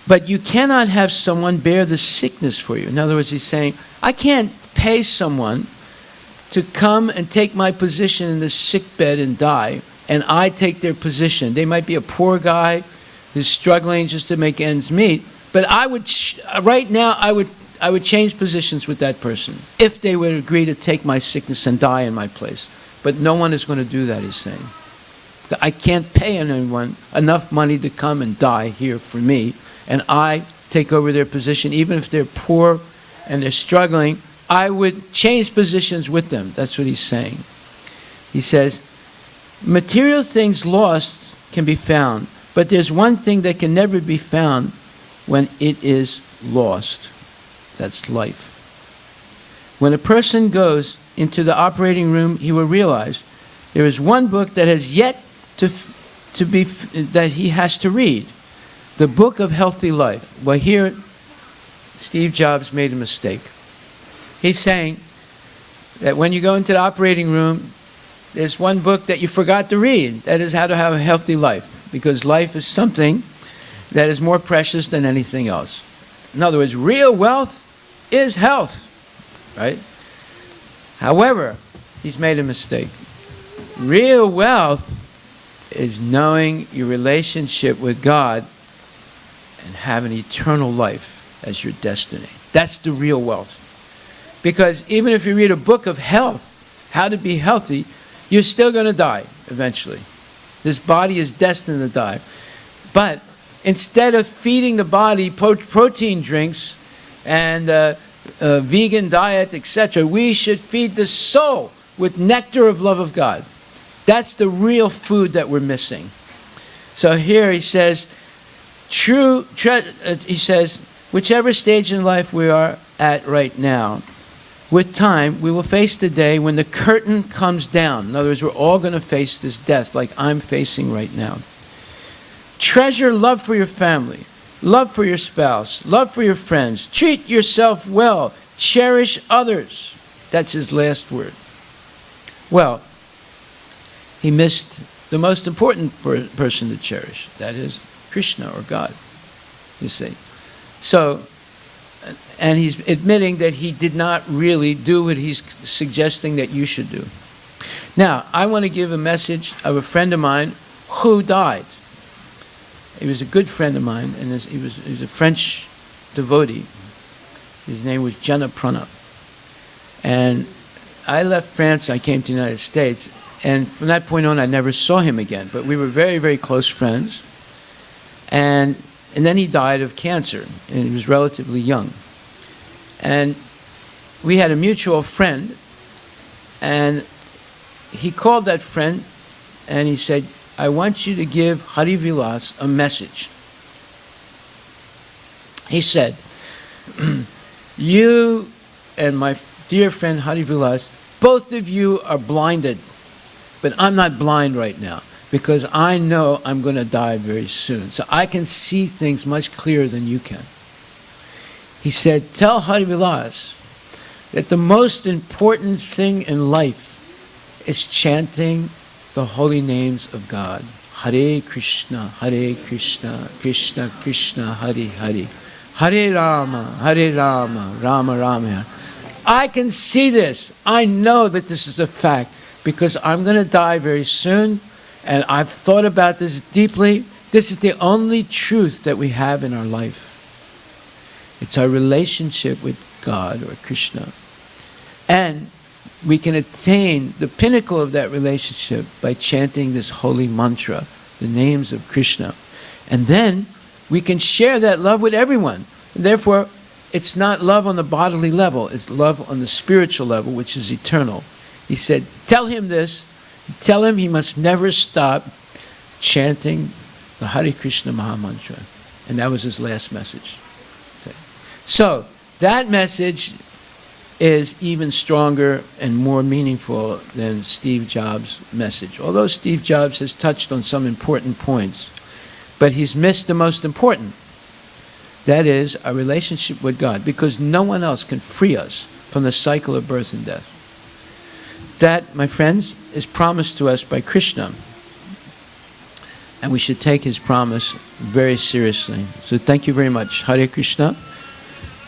But you cannot have someone bear the sickness for you. In other words, he's saying, I can't pay someone to come and take my position in the sick bed and die, and I take their position. They might be a poor guy who's struggling just to make ends meet, but I would, right now, I would change positions with that person if they would agree to take my sickness and die in my place. But no one is going to do that, he's saying. I can't pay anyone enough money to come and die here for me, and I take over their position, even if they're poor and they're struggling. I would change positions with them. That's what he's saying. He says, material things lost can be found, but there's one thing that can never be found when it is lost. That's life. When a person goes into the operating room, he will realize there is one book that has yet that he has to read. The book of healthy life. Well, here, Steve Jobs made a mistake. He's saying that when you go into the operating room, there's one book that you forgot to read. That is how to have a healthy life. Because life is something that is more precious than anything else. In other words, real wealth is health. Right? However, he's made a mistake. Real wealth is knowing your relationship with God and having eternal life as your destiny. That's the real wealth. Because even if you read a book of health, how to be healthy, you're still going to die eventually. This body is destined to die. But instead of feeding the body protein drinks and vegan diet, etc., we should feed the soul with nectar of love of God. That's the real food that we're missing. So here he says, he says, whichever stage in life we are at right now, with time, we will face the day when the curtain comes down. In other words, we're all going to face this death like I'm facing right now. Treasure love for your family, love for your spouse, love for your friends. Treat yourself well. Cherish others. That's his last word. Well, he missed the most important person to cherish. That is Krishna or God, you see. So, and he's admitting that he did not really do what he's suggesting that you should do. Now, I want to give a message of a friend of mine who died. He was a good friend of mine, and he was a French devotee. His name was Janaprana. And I left France, I came to the United States, and from that point on, I never saw him again. But we were very, very close friends. And then he died of cancer, and he was relatively young. And we had a mutual friend, and he called that friend, and he said, I want you to give Harivilas a message. He said, you and my dear friend Harivilas, both of you are blinded. But I'm not blind right now because I know I'm going to die very soon. So I can see things much clearer than you can. He said, tell Harivilas that the most important thing in life is chanting the holy names of God. Hare Krishna, Krishna Krishna, Hare Hare. Hare Rama, Rama Rama. I can see this. I know that this is a fact because I'm going to die very soon, and I've thought about this deeply. This is the only truth that we have in our life. It's our relationship with God or Krishna. And we can attain the pinnacle of that relationship by chanting this holy mantra, the names of Krishna. And then we can share that love with everyone. And therefore, it's not love on the bodily level, it's love on the spiritual level, which is eternal. He said, tell him this, tell him he must never stop chanting the Hare Krishna Maha Mantra. And that was his last message. So, that message is even stronger and more meaningful than Steve Jobs' message. Although Steve Jobs has touched on some important points, but he's missed the most important. That is our relationship with God, because no one else can free us from the cycle of birth and death. That, my friends, is promised to us by Krishna. And we should take his promise very seriously. So thank you very much. Hare Krishna.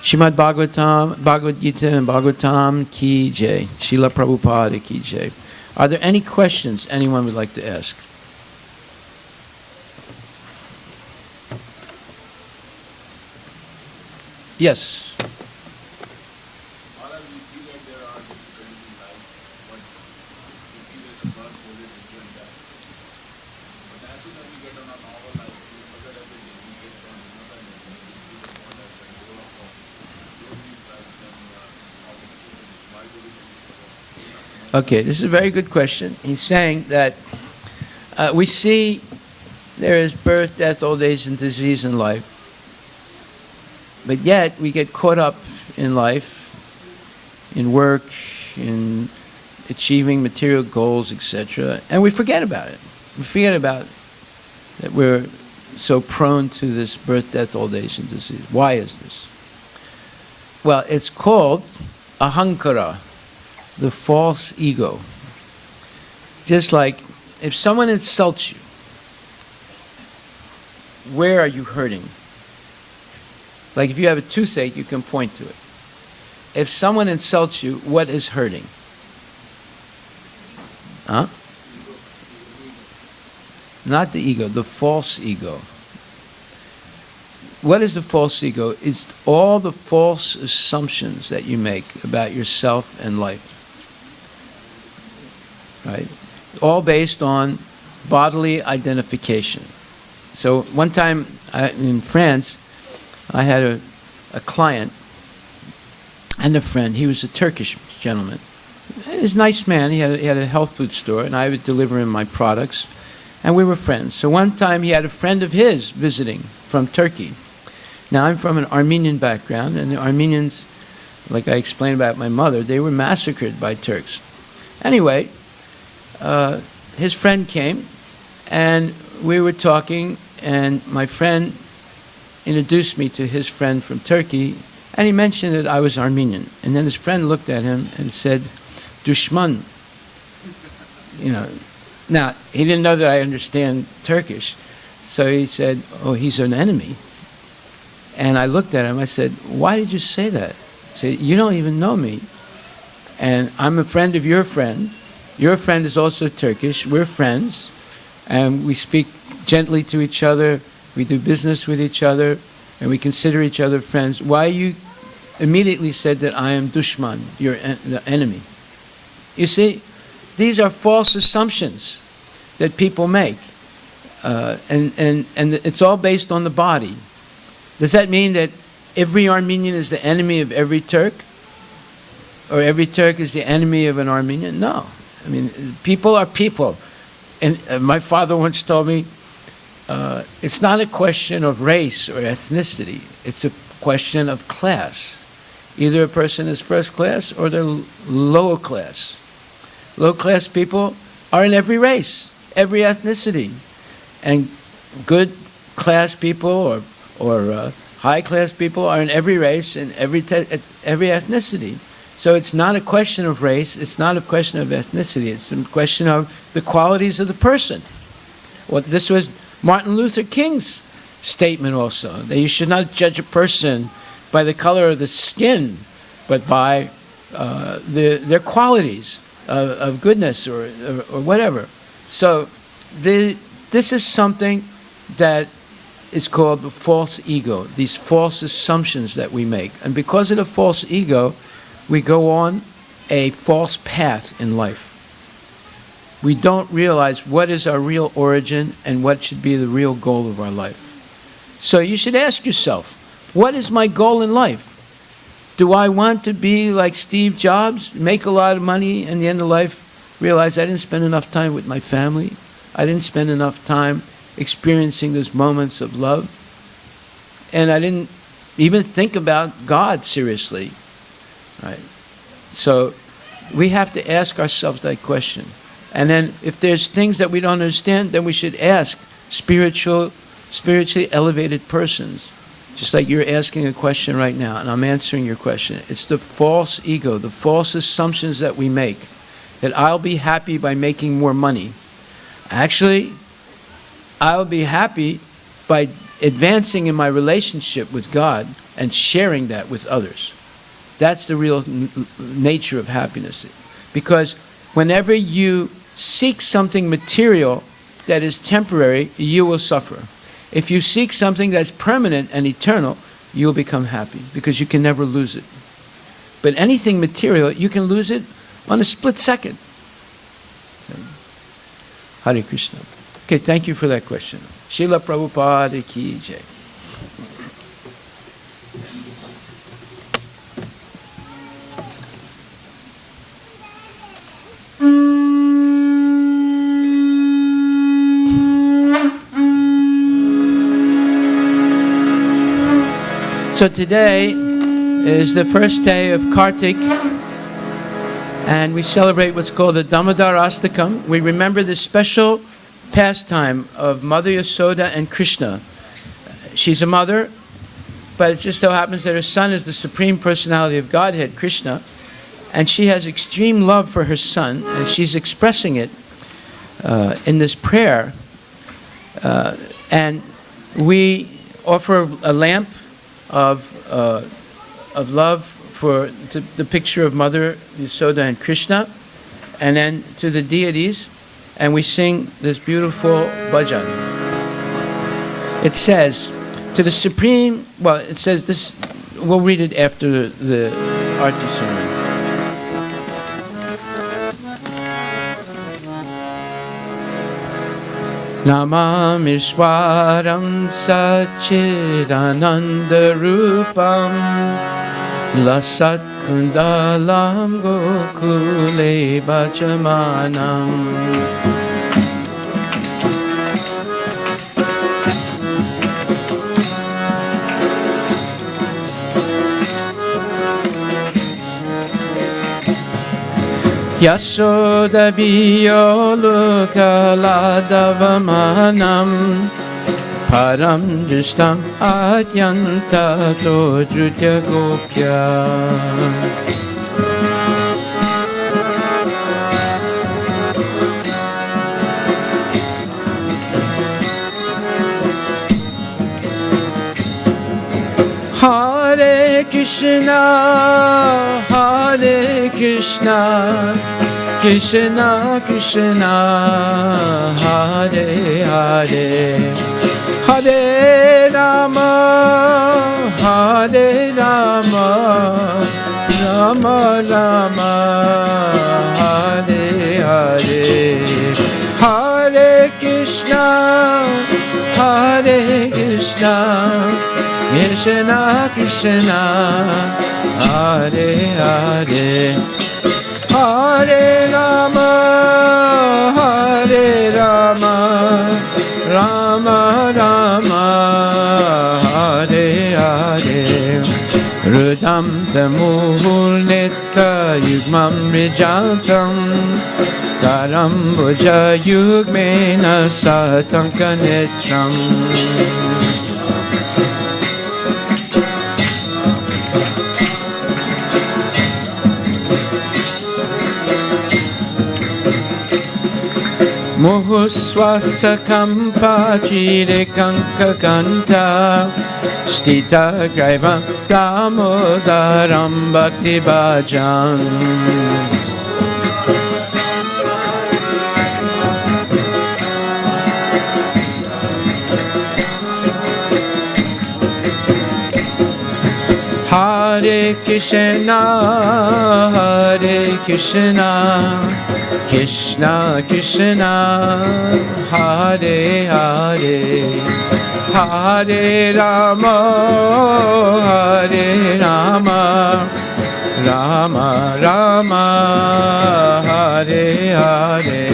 Shrimad Bhagavatam, Bhagavad Gita and Bhagavatam ki jai. Srila Prabhupada ki jai. Are there any questions anyone would like to ask? Yes. Okay, this is a very good question. He's saying that we see there is birth, death, old age, and disease in life. But yet, we get caught up in life, in work, in achieving material goals, etc., and we forget about it. We forget about that we're so prone to this birth, death, old age, and disease. Why is this? Well, it's called ahankara, the false ego. Just like if someone insults you, where are you hurting? Like if you have a toothache, you can point to it. If someone insults you, what is hurting? Huh? Not the ego, the false ego. What is the false ego? It's all the false assumptions that you make about yourself and life. Right? All based on bodily identification. So one time in France, I had a client and a friend. He was a Turkish gentleman. He was a nice man. He had a health food store, and I would deliver him my products, and we were friends. So one time he had a friend of his visiting from Turkey. Now I'm from an Armenian background, and the Armenians, like I explained about my mother, they were massacred by Turks. Anyway, his friend came, and we were talking, and my friend introduced me to his friend from Turkey, and he mentioned that I was Armenian. And then his friend looked at him and said, Dushman. You know, now, he didn't know that I understand Turkish, so he said, oh, he's an enemy. And I looked at him, I said, why did you say that? He said, you don't even know me. And I'm a friend of your friend. Your friend is also Turkish. We're friends. And we speak gently to each other. We do business with each other. And we consider each other friends. Why you immediately said that I am Dushman, your the enemy? You see, these are false assumptions that people make. And it's all based on the body. Does that mean that every Armenian is the enemy of every Turk? Or every Turk is the enemy of an Armenian? No. I mean, people are people. And my father once told me, it's not a question of race or ethnicity. It's a question of class. Either a person is first class or they're lower class. Low class people are in every race, every ethnicity. And good class people or high class people are in every race and every ethnicity. So it's not a question of race, it's not a question of ethnicity, it's a question of the qualities of the person. Well, this was Martin Luther King's statement also, that you should not judge a person by the color of the skin, but by their qualities of goodness or whatever. So this is something that is called the false ego, these false assumptions that we make. And because of the false ego, we go on a false path in life. We don't realize what is our real origin and what should be the real goal of our life. So you should ask yourself, what is my goal in life? Do I want to be like Steve Jobs, make a lot of money, and at the end of life realize I didn't spend enough time with my family? I didn't spend enough time experiencing those moments of love. And I didn't even think about God seriously. Right? So we have to ask ourselves that question. And then if there's things that we don't understand, then we should ask spiritually elevated persons. Just like you're asking a question right now, and I'm answering your question. It's the false ego, the false assumptions that we make, that I'll be happy by making more money. Actually, I'll be happy by advancing in my relationship with God and sharing that with others. That's the real nature of happiness. Because whenever you seek something material that is temporary, you will suffer. If you seek something that's permanent and eternal, you'll become happy because you can never lose it. But anything material, you can lose it on a split second. Hare Krishna. Okay, thank you for that question. Srila Prabhupada ki jai. So today is the first day of Kartik, and we celebrate what's called the Damodar Astakam. We remember the special pastime of Mother Yasoda and Krishna. She's a mother, but it just so happens that her son is the Supreme Personality of Godhead, Krishna, and she has extreme love for her son, and she's expressing it in this prayer. And we offer a lamp of love for the picture of Mother Yasoda and Krishna, and then to the deities, and we sing this beautiful bhajan. It says, to the Supreme, well, it says this, we'll read it after the Arti sermon. Namamishwaram Sachidananda Rupam Lasat Kundalam Gokule Bhajamanam Yasoda Biyolukaladavamanam Param Dristam Atyanta Todrutya Gopya Hare Krishna, Hare Krishna, Krishna Krishna, Hare Hare, Hare Rama, Hare Rama, Rama Rama, Hare Hare, Hare Krishna, Hare Krishna, Krishna Krishna, Hare Hare, Hare Rama, Hare Rama, Rama Rama, Hare Hare, Rudam Tamul Nitya yugmam rijaltam karambuja yugmena satankanetram. Muhuswasakampa chirekankakanta stita graiva damodaram bhakti bhajan. Hare Krishna, Hare Krishna, Krishna Krishna, Hare Hare, Hare Rama, Hare Rama, Rama Rama, Hare Hare.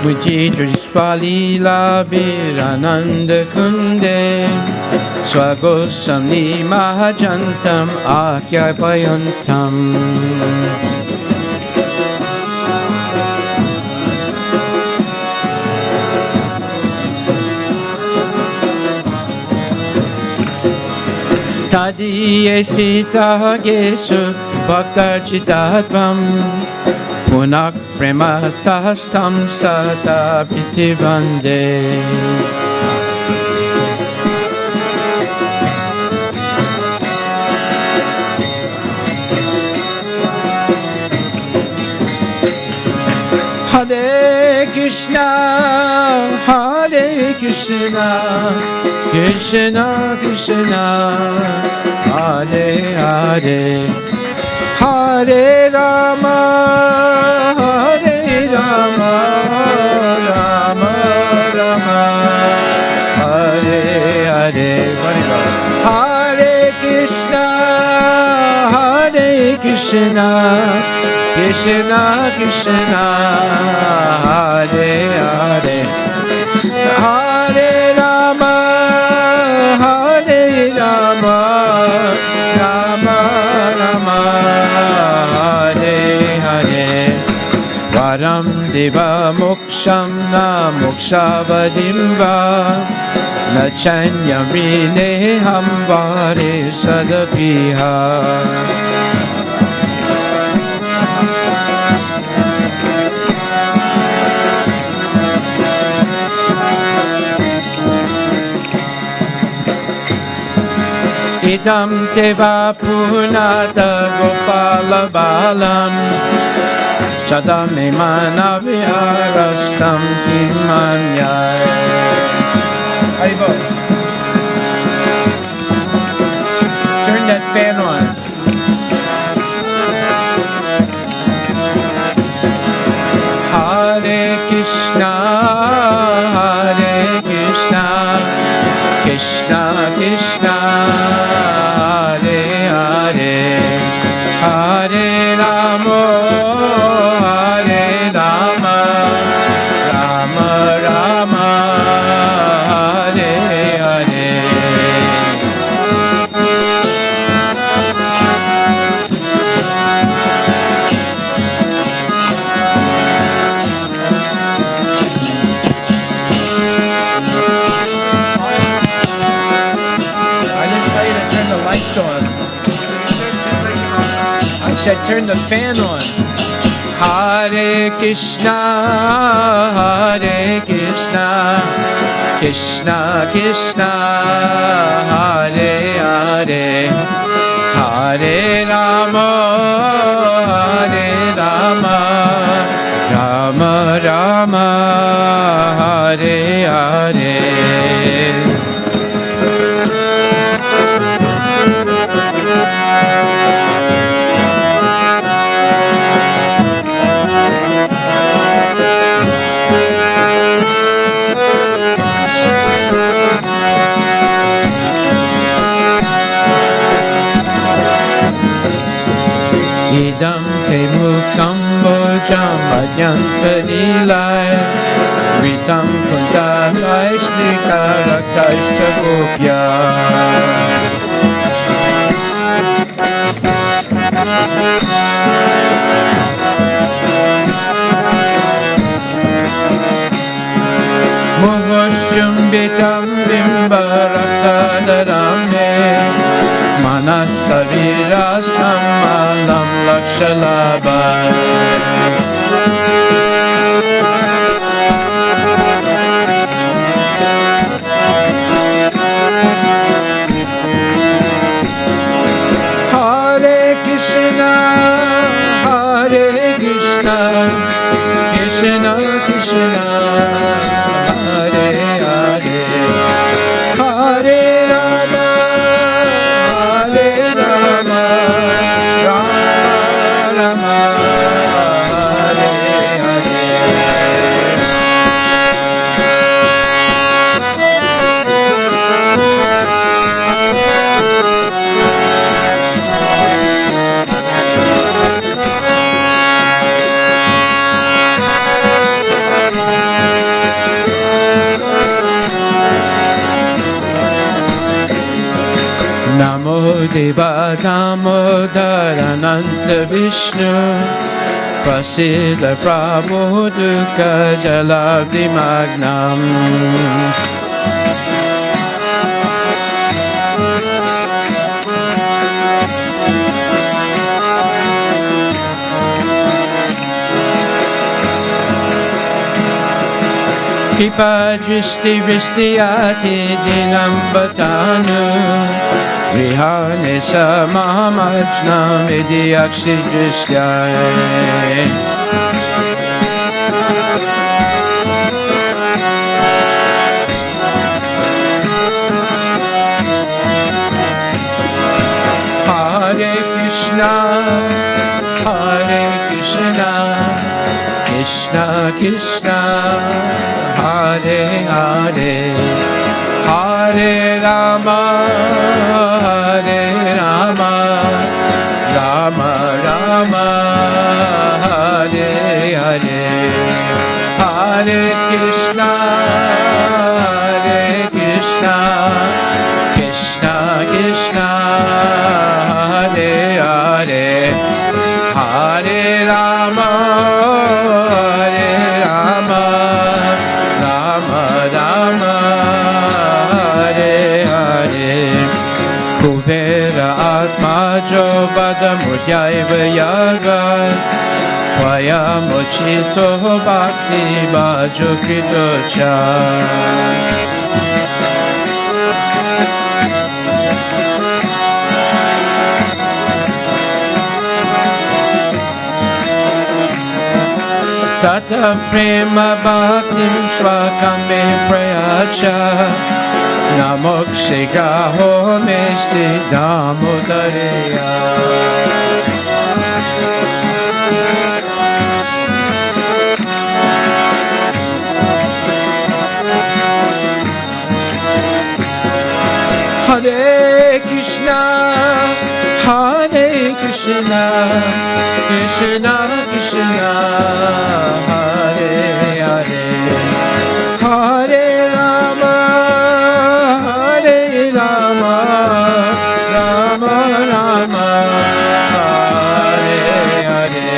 Vijitra Swalila Virananda Kunde Swagosami Mahajantam Akyapayantam. Tadiyesita Gesu Bhaktachitatvam Punak Prematahastam Sata Pitivande. Hare Krishna, Hare Krishna, Krishna Krishna, Hare Hare, Hare Rama, Hare Rama, Rama Rama, Hare Hare. Hare Krishna, Hare Krishna, Krishna Krishna, Hare Hare, Hare Rama, Hare Rama, Rama Rama, Hare Hare. Varam Deva Moksham Na Mokshavadimva Na Chanyam Vineham Vare Sadapiha. Idam Teva Punata Gopala Balam Sadame Manavyarastam Kimanyay. Haribo, turn that fan on. Hare Krishna, Hare Krishna, Krishna Krishna, Hare Hare, Hare Rama, Hare Rama, Rama Rama, Hare Hare. I said turn the fan on. Hare Krishna, Hare Krishna, Krishna Krishna, Hare Hare, Hare Rama, Hare Rama, Rama Rama, Hare Hare. gopya. Muhoshchumbitam bimbaraktadaramne Manasavirastam malam lakshalabhay. Hare Krishna, Hare Krishna, Krishna Krishna, Hare Hare, Hare Rama, Hare Rama, Rama Rama, Hare Hare. Namo Deva Damodarananta Vishnu Prasida Prabhu Dukkha Jalabdi Magnam. Kipa Dristi Vristiyati Dinam Bhatanu Vihanesa Mahamajnam Vidyakshi Drishyay. Hare Krishna, Hare Krishna, Krishna Krishna, Hare Hare, Hare Rama, Hare Rama, Rama Rama, Hare Hare, Hare Krishna, Hare Krishna, Krishna Krishna, Hare Hare, Hare Rama, Hare Rama, Rama Rama, Hare Hare. Kuvera Atmajo Badamudhyaiva Yaga Tvaya Mochito Bhakti Bhajo Kritocha. Tata Prema Bhaktim Swakam Me Prayacha Namokshigaho Mesti Damodareya. Hare Krishna, Hare Krishna, Krishna Krishna, Hare Hare, Hare Rama, Hare Rama, Rama Rama, Hare Hare.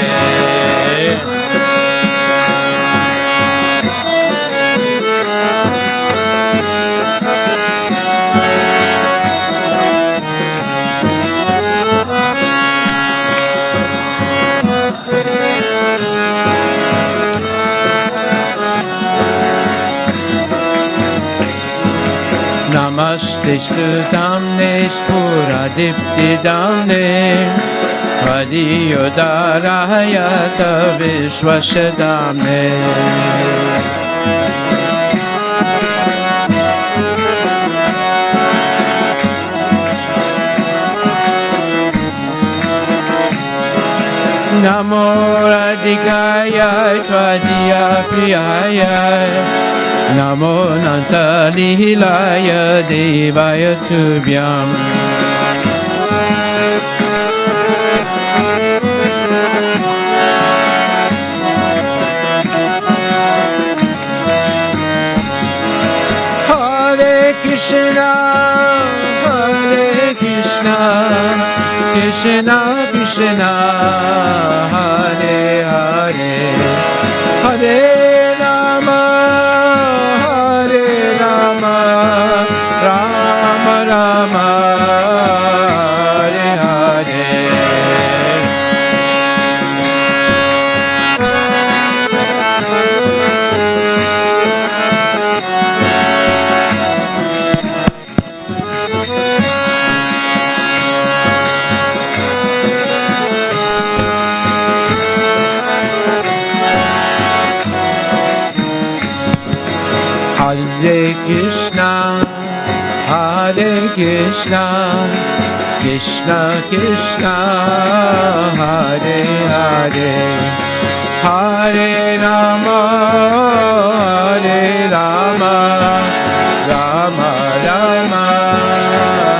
Namaste Sudamne Spuradipti Damne Vadiyodarayata Vishwashadamne. Namo Radhikaya Tvadiya Priyaya Namo Nanta Lilaya Devaya Tubhyam. Hare Krishna, Krishna, Hare Krishna, Krishna Krishna, Hare Hare, Hare Rama, Hare Rama, Rama Rama, Hare Hare. Hare Krishna, Hare Krishna, Krishna Krishna, Hare Hare, Hare Rama, Hare Rama, Rama Rama,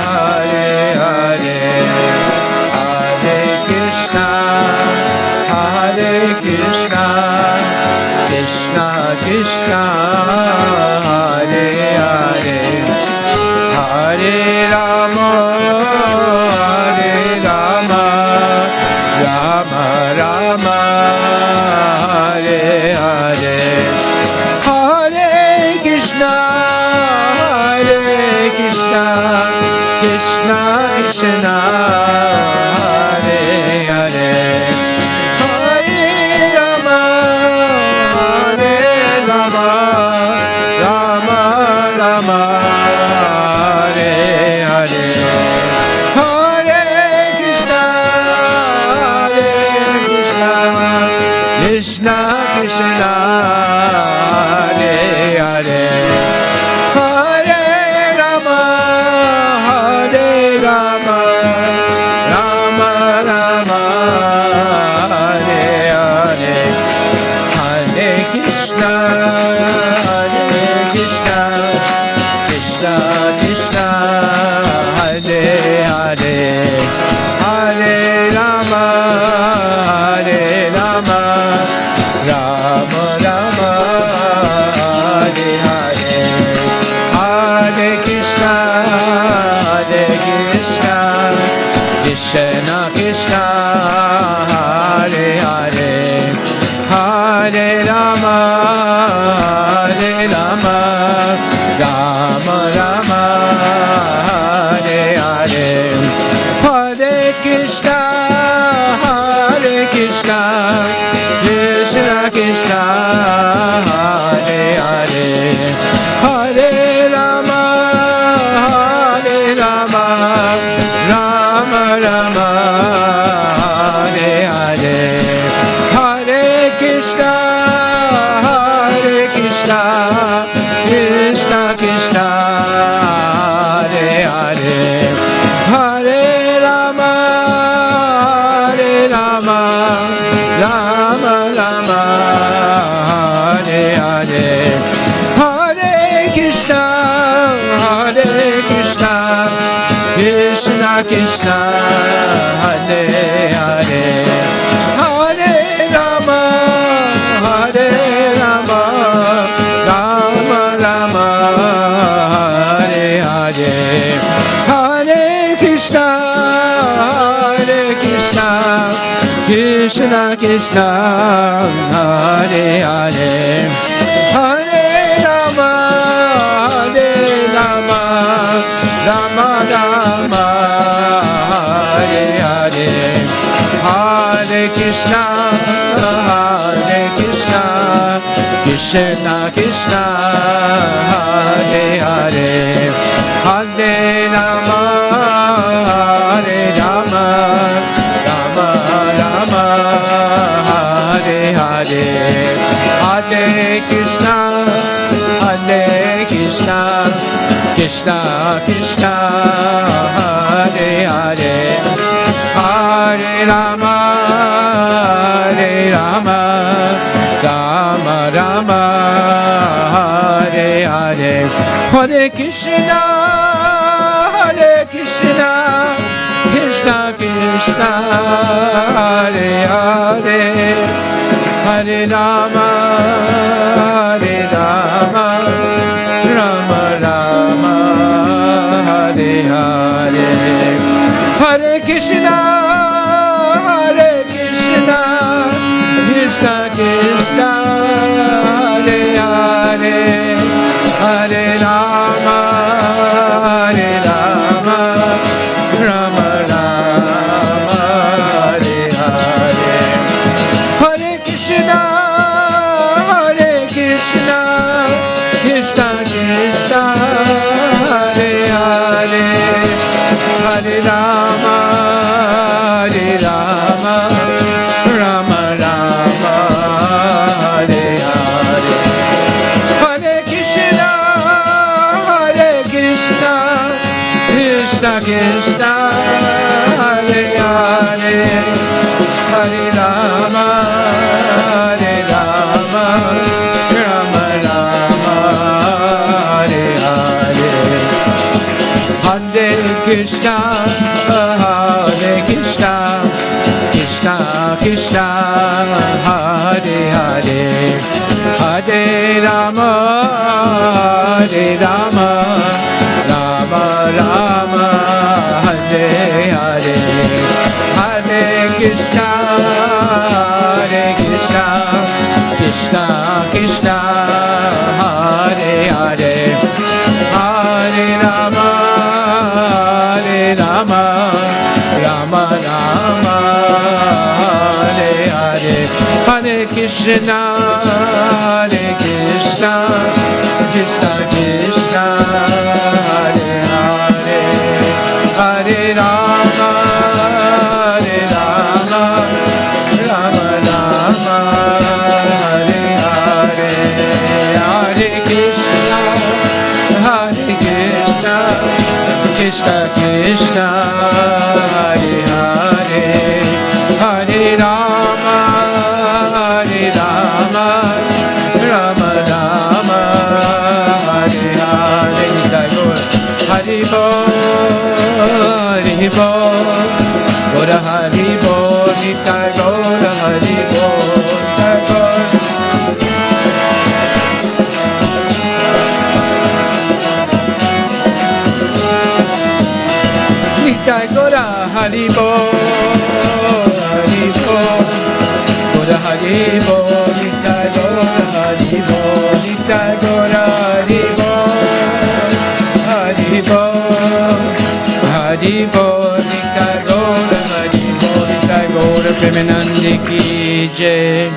Hare Hare, Hare Krishna, Hare Krishna, Krishna Krishna, Hare Hare, Hare Rama, Hare Rama, Rama Rama, Hare Hare, Hare Krishna, Hare Krishna, Krishna Krishna, Hare Hare, Hare Rama, Hare Rama, Rama Rama, Hare Hare, Hare Krishna, Hare Krishna, Krishna Krishna, Hare Hare, Hare Rama, Hare Rama, Rama Rama, Hare Hare, Hare Krishna, Hare Krishna, Krishna Krishna, Hare Hare, Hare Rama, Hare Rama, Rama Rama, Hare Hare, Hare Krishna, Hare Krishna, Krishna Krishna, Hare Hare, Hare Rama, Hare Rama, Rama Rama, Hare Hare, Hare Krishna, Hare Krishna, Krishna Krishna, Hare Hare, Hare Rama, Hare Rama, Rama Rama, Hare Hare, Hare Krishna, Hare Krishna, Krishna Krishna, Hare Hare, Hare Rama, Hare Rama, Rama Rama, Hare Hare, Hare Krishna, Hare Krishna, Krishna Krishna, Hare Hare, Hare Rama, Hare Rama, Rama Rama, Hare Hare, Hare Krishna, Hare Krishna, Krishna Krishna, Hare Hare, Hare Rama, Hare Rama, Rama Rama, Hare Hare, Hare Krishna, Hare Krishna, Krishna Krishna, Hare Hare, Hare Rama, Hare Rama, Rama Rama, Hare Hare, Hare Krishna, Hare Krishna, Krishna Krishna, Hare Hare, Hare Rama, Hare Rama, Rama Rama, Hare Hare, Hare Krishna, Hare Krishna, Krishna Krishna, Hare Hare, Hare Rama, Hare Rama, Rama Rama, Hare. Hare Krishna, Krishna Krishna, Hare Hare, Hare Rama, Rama Rama, Hare Hare. Hare Krishna, Krishna Krishna, Hare Hare, Hare Rama, Rama Rama Rama, Hare Hare. Hare Krishna, Krishna Krishna, Hare Hare, Hare Rama, Rama Rama Rama, Hare Hare. Hare Krishna, Krishna Krishna, Hare Hare, Hare Rama, Rama Rama Rama, Hare Hare. Hare Krishna, Krishna Krishna, Hare Hare, Hare Rama, Rama Rama Rama, Hare Hare. Hare Krishna, Krishna Krishna, Hare Hare, Hare Rama, Rama Rama Rama, Hare Hare. Hare Krishna, Krishna Krishna, Hare Hare, Hare Rama, Rama Rama Rama, Hare Hare. Hari Bol, Hari Bol, Gora Hari Bol, Nitai Gora Hari Bol, Nitai Gora. Nitai Gora Hari Bol, Hari Bol, Gora Hari Bol, Nitai Gora Hari Bol, Nitai Gora Hari Bol, Hari Bol, Hari Bol, Nitai Gora Hari Bol, Nitai Gora Premanandi Ki Jai.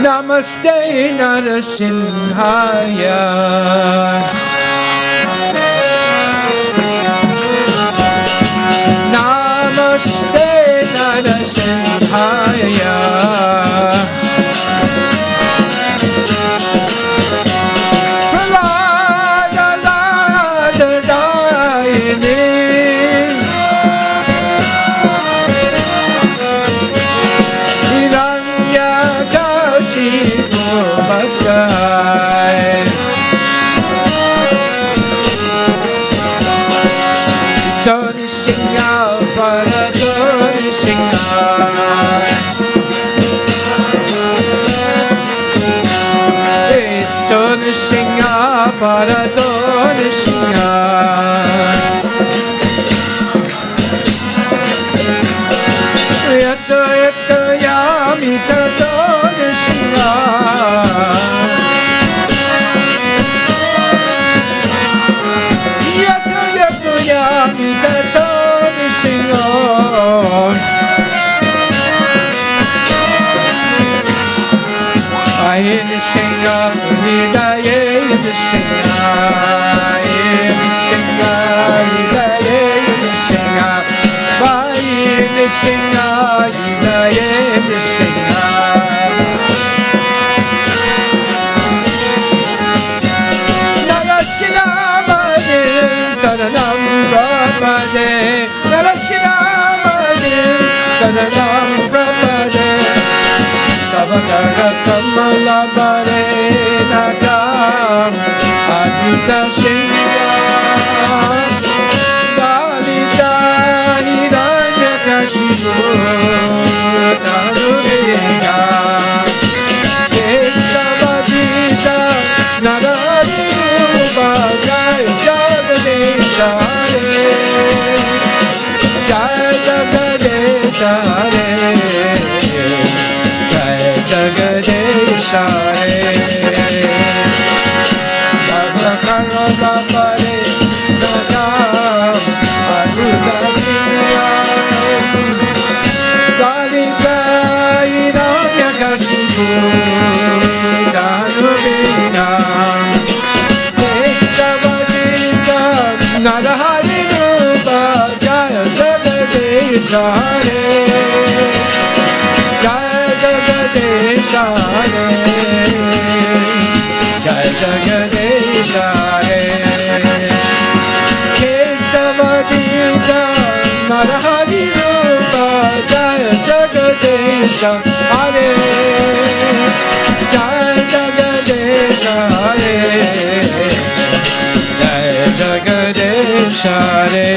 Namaste Narasimhaya, Namaste Narasimhaya, Parador Singha, Yato Yato Yami Tador Singha, Yato Yato Yami Tador Singha, Ahin Singha, Hidayah Singha, Singha, Hidayah Singha, Bhai Singha, Hidayah Singha. Narashinamade, Saranam Brahmade, Narashinamade, Saranam Brahmade, Savadara Kamalabare Nagam, Adita Singha, Dalita Hiranya Kashipu, Naruvega, Kesavadita, Narari Upa Jai Jai. Hare, Jai Jagadish Hare, Jai Jagadish Hare, Kesava Gita Narahari Rupa, Jai Jagadish Hare, Jai Jagadish Hare, Jai Jagadish Hare,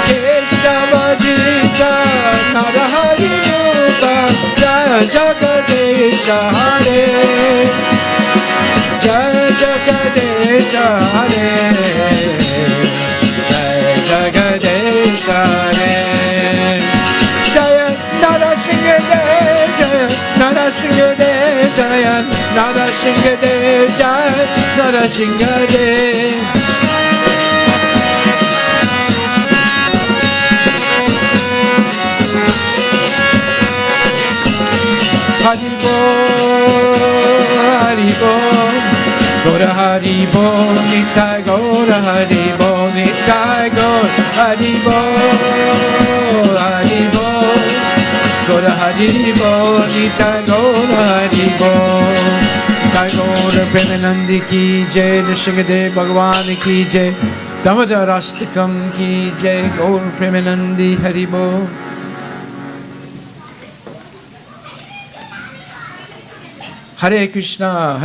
Kesava Gita Narahari Rupa, Jai Jagadish Hare, Jai Jagadish Hare, Jai Jagadish Hare, Jaya Nara Singhadev, Jaya Nara Singhadev, Jaya Nara Singhadev, Jaya Nara Singhadev. Haribo, Haribo, Gora Haribo, Nitai Gora Haribo, Nitai Gora Haribo, Haribo, Gora Haribo, Nitai Gora Haribo, Nitai Gora Premanandi ki jai, Nrsimhadev Bhagavan ki jai, Damodar Astakam ki jai, Gaur Premanandi Haribo. Hare Krishna,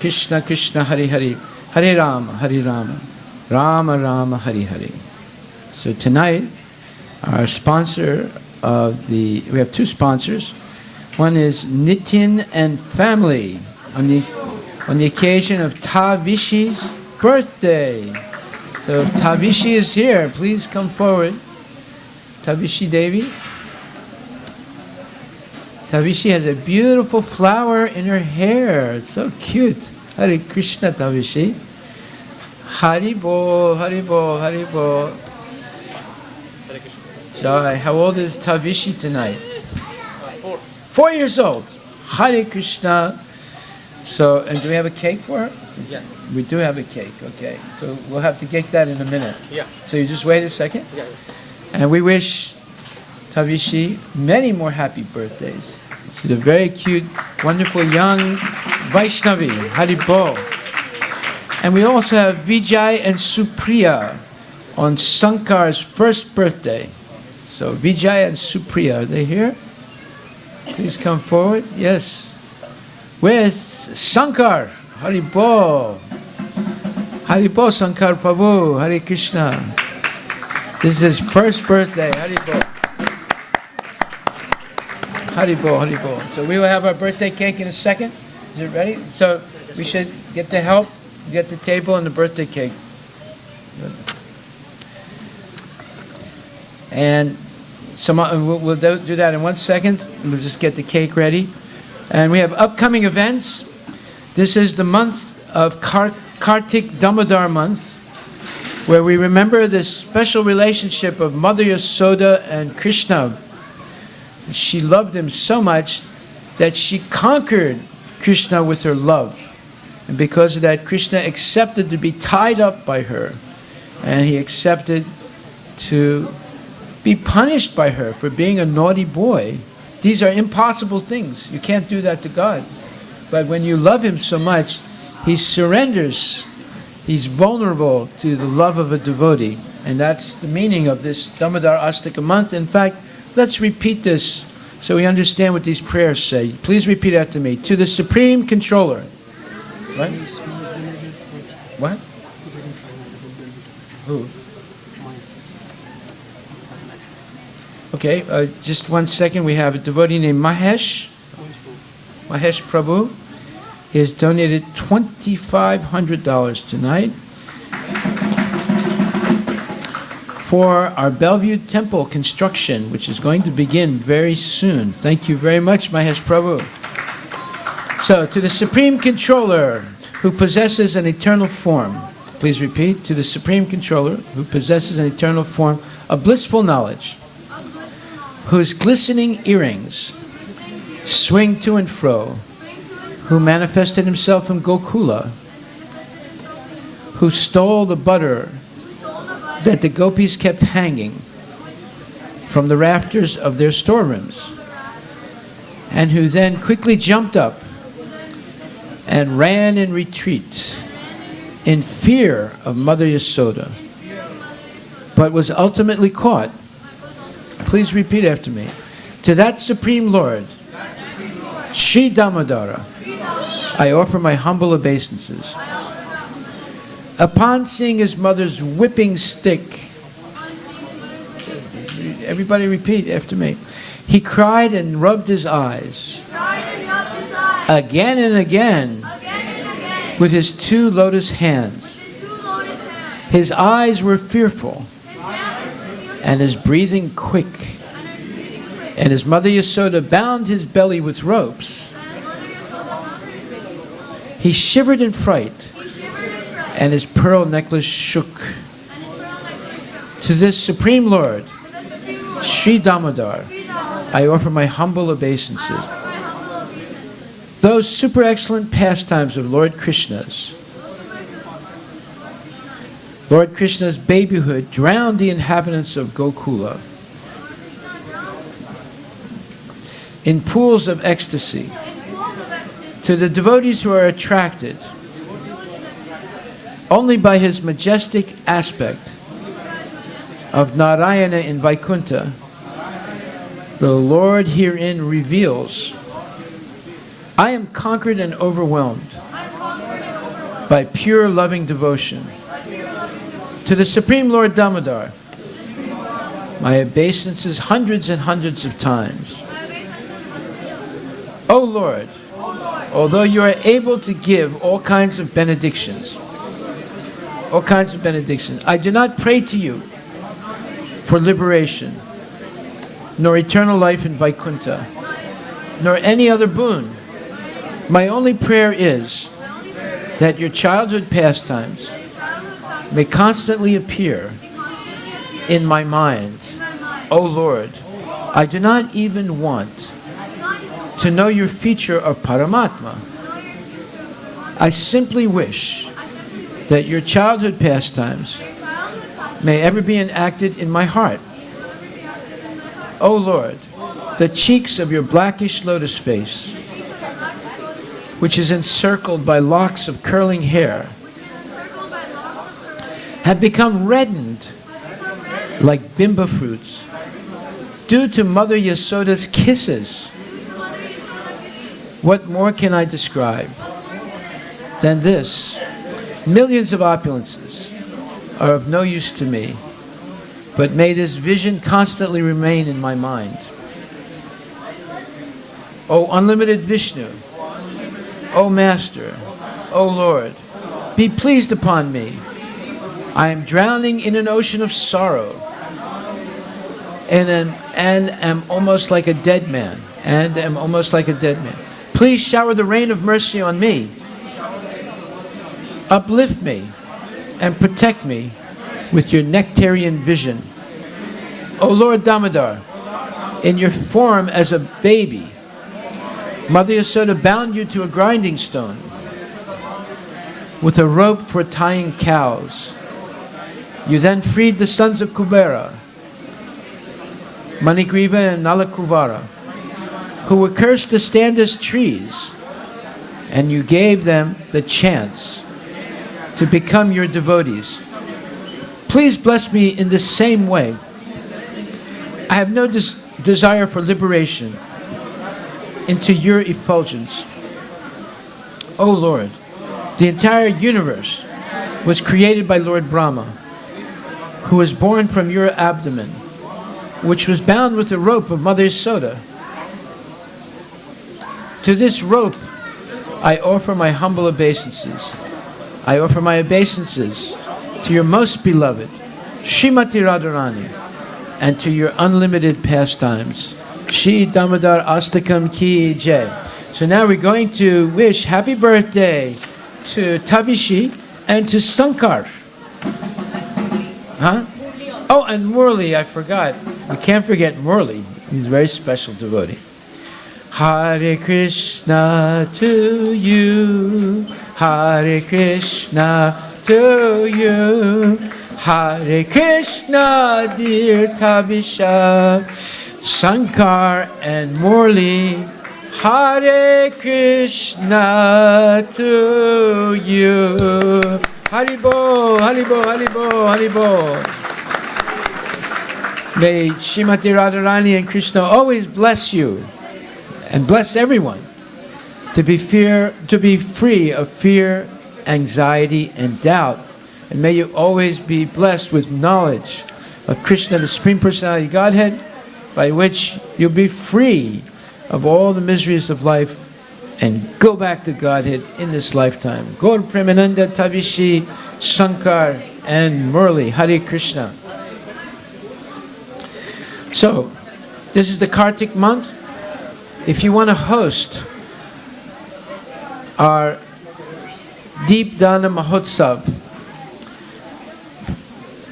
Krishna Krishna, Hare Hare, Hare Rama, Rama Rama, Hare Hare. So tonight, our sponsor we have two sponsors. One is Nitin and Family on the occasion of Tavishi's birthday. So if Tavishi is here, please come forward. Tavishi Devi. Tavishi has a beautiful flower in her hair. It's so cute. Hare Krishna, Tavishi. Haribo, Haribo, Haribo. How old is Tavishi tonight? 4 years old. Hare Krishna. So, and do we have a cake for her? Yeah. We do have a cake, okay. So we'll have to get that in a minute. Yeah. So you just wait a second. Yeah. And we wish Tavishi many more happy birthdays. She's a very cute, wonderful young Vaishnavi, Haribo. And we also have Vijay and Supriya on Sankar's first birthday. So Vijay and Supriya, are they here? Please come forward. Yes. Where's Sankar? Haribo. Haribo Sankar Prabhu. Hare Krishna. This is his first birthday. Haribo. Haribo, Haribo. So we will have our birthday cake in a second. Is it ready? So we should get the help, get the table and the birthday cake. And we'll do that in 1 second. We'll just get the cake ready. And we have upcoming events. This is the month of Kartik Damodar month, where we remember this special relationship of Mother Yasoda and Krishna. She loved him so much that she conquered Krishna with her love. And because of that, Krishna accepted to be tied up by her. And he accepted to be punished by her for being a naughty boy. These are impossible things. You can't do that to God. But when you love him so much, he surrenders. He's vulnerable to the love of a devotee. And that's the meaning of this Damodar Astaka month. In fact, let's repeat this so we understand what these prayers say. Please repeat after me. To the Supreme Controller. What? What? Who? Okay, just 1 second. We have a devotee named Mahesh Prabhu. He has donated $2,500 tonight for our Bellevue Temple construction, which is going to begin very soon. Thank you very much, Mahesh Prabhu. So, to the Supreme Controller, who possesses an eternal form. Please repeat. To the Supreme Controller, who possesses an eternal form of blissful knowledge, whose glistening earrings swing to and fro, who manifested himself in Gokula, who stole the butter that the gopis kept hanging, from the rafters of their storerooms, and who then quickly jumped up and ran in retreat in fear of Mother Yasoda, but was ultimately caught. Please repeat after me. To that Supreme Lord, Sri Damodara, I offer my humble obeisances. Upon seeing his mother's whipping stick, everybody repeat after me. He cried and rubbed his eyes again and again with his two lotus hands. His eyes were fearful and his breathing quick. And his mother Yasoda bound his belly with ropes. He shivered in fright, and his pearl necklace shook. To this Supreme Lord, Sri Damodar, I offer my humble obeisances. Those super excellent pastimes of Lord Krishna's babyhood drowned the inhabitants of Gokula in pools of ecstasy. To the devotees who are attracted only by his majestic aspect of Narayana in Vaikuntha, the Lord herein reveals, I am conquered and overwhelmed by pure loving devotion. To the Supreme Lord Damodar, my obeisances hundreds and hundreds of times. O Lord, although you are able to give all kinds of benedictions, I do not pray to you for liberation, nor eternal life in Vaikuntha, nor any other boon. My only prayer is that your childhood pastimes may constantly appear in my mind. O Lord, I do not even want to know your feature of Paramatma. I simply wish that your childhood pastimes may ever be enacted in my heart. O Lord, the cheeks of your blackish lotus face, which is encircled by locks of curling hair, have become reddened like bimba fruits due to Mother Yasoda's kisses. What more can I describe than this? Millions of opulences are of no use to me, but may this vision constantly remain in my mind. O unlimited Vishnu, O Master, O Lord, be pleased upon me. I am drowning in an ocean of sorrow and am almost like a dead man. Please shower the rain of mercy on me. Uplift me and protect me with your nectarian vision. O Lord Damodar, in your form as a baby, Mother Yasoda bound you to a grinding stone with a rope for tying cows. You then freed the sons of Kubera, Manigriva and Nalakuvara, who were cursed to stand as trees, and you gave them the chance to become your devotees. Please bless me in the same way. I have no desire for liberation into your effulgence. O Lord, the entire universe was created by Lord Brahma, who was born from your abdomen, which was bound with the rope of Mother Yasoda. To this rope I offer my humble obeisances. I offer my obeisances to your most beloved, Srimati Radharani, and to your unlimited pastimes. Shri Damodar Astakam Ki Jai. So now we're going to wish happy birthday to Tavishi and to Sankar. Huh? Oh, and Murli, I forgot. We can't forget Murli. He's a very special devotee. Hare Krishna to you, Hare Krishna to you, Hare Krishna, dear Tabisha, Shankar and Murli, Hare Krishna to you. Haribo, Haribo, Haribo, Haribo. May Srimati Radharani and Krishna always bless you and bless everyone to be free of fear, anxiety, and doubt. And may you always be blessed with knowledge of Krishna, the Supreme Personality of Godhead, by which you'll be free of all the miseries of life and go back to Godhead in this lifetime. Gaur Premananda, Tabishi, Shankar, and Murli. Hare Krishna. So, this is the Kartik month. If you want to host our Deep Dana Mahotsav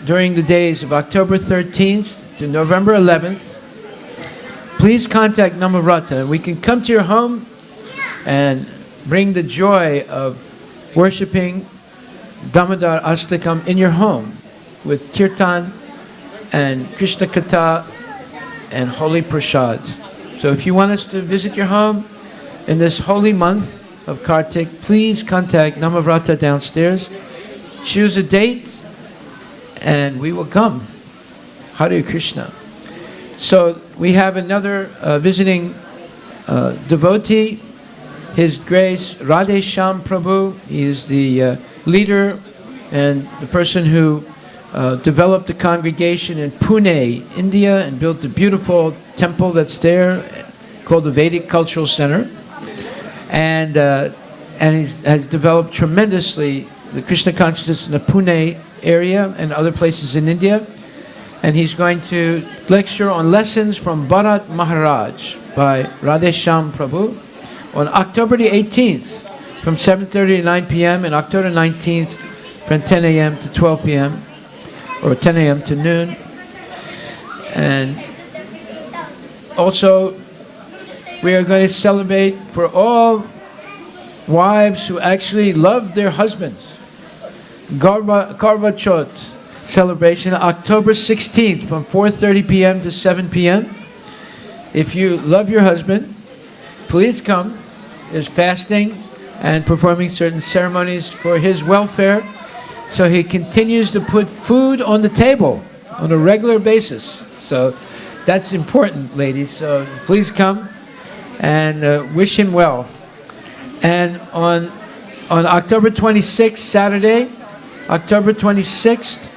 during the days of October 13th to November 11th, please contact Namavrata. We can come to your home and bring the joy of worshiping Damodar Astakam in your home with Kirtan and Krishna Katha and Holy Prasad. So if you want us to visit your home in this holy month of Kartik, please contact Namavrata downstairs. Choose a date and we will come. Hare Krishna. So we have another visiting devotee, His Grace Radhe Shyam Prabhu. He is the leader and the person who developed the congregation in Pune, India, and built the beautiful temple that's there called the Vedic Cultural Center. And he has developed tremendously the Krishna consciousness in the Pune area and other places in India. And he's going to lecture on lessons from Bharat Maharaj by Radhe Shyam Prabhu on October the 18th from 7:30 to 9 p.m. and October 19th from 10 a.m. to 12 p.m. or 10 a.m. to noon. And also, we are going to celebrate for all wives who actually love their husbands. Karva Chauth celebration, October 16th from 4:30 p.m. to 7 p.m. If you love your husband, please come. There's fasting and performing certain ceremonies for his welfare, so he continues to put food on the table on a regular basis. So that's important, ladies. So please come and wish him well. And on October 26th, Saturday, October 26th,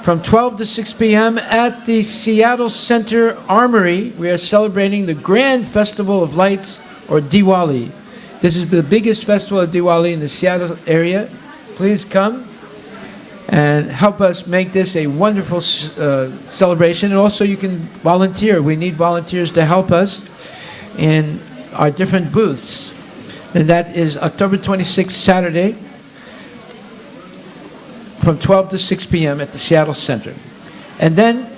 from 12 to 6 p.m. at the Seattle Center Armory, we are celebrating the Grand Festival of Lights, or Diwali. This is the biggest festival of Diwali in the Seattle area. Please come and help us make this a wonderful celebration. And also you can volunteer. We need volunteers to help us in our different booths. And that is October 26th, Saturday, from 12 to 6 p.m. at the Seattle Center. And then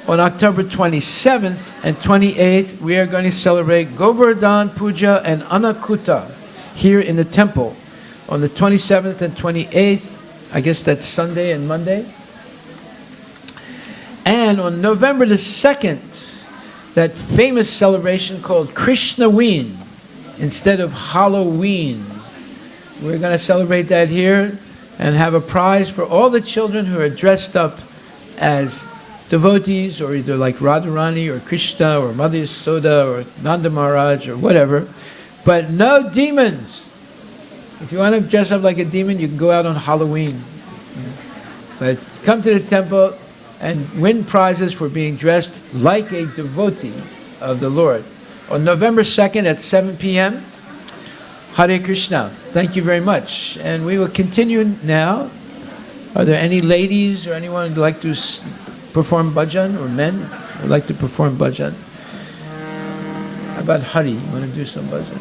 on October 27th and 28th, we are going to celebrate Govardhan Puja and Anakuta here in the temple on the 27th and 28th. I guess that's Sunday and Monday. And on November the 2nd, that famous celebration called Krishnaween instead of Halloween. We're going to celebrate that here and have a prize for all the children who are dressed up as devotees, or either like Radharani or Krishna or Mother Yasoda or Nanda Maharaj or whatever, but no demons. If you want to dress up like a demon, you can go out on Halloween. But come to the temple and win prizes for being dressed like a devotee of the Lord. On November 2nd at 7 p.m., Hare Krishna. Thank you very much. And we will continue now. Are there any ladies or anyone who'd like to perform bhajan, or men who would like to perform bhajan? How about Hari? You want to do some bhajan?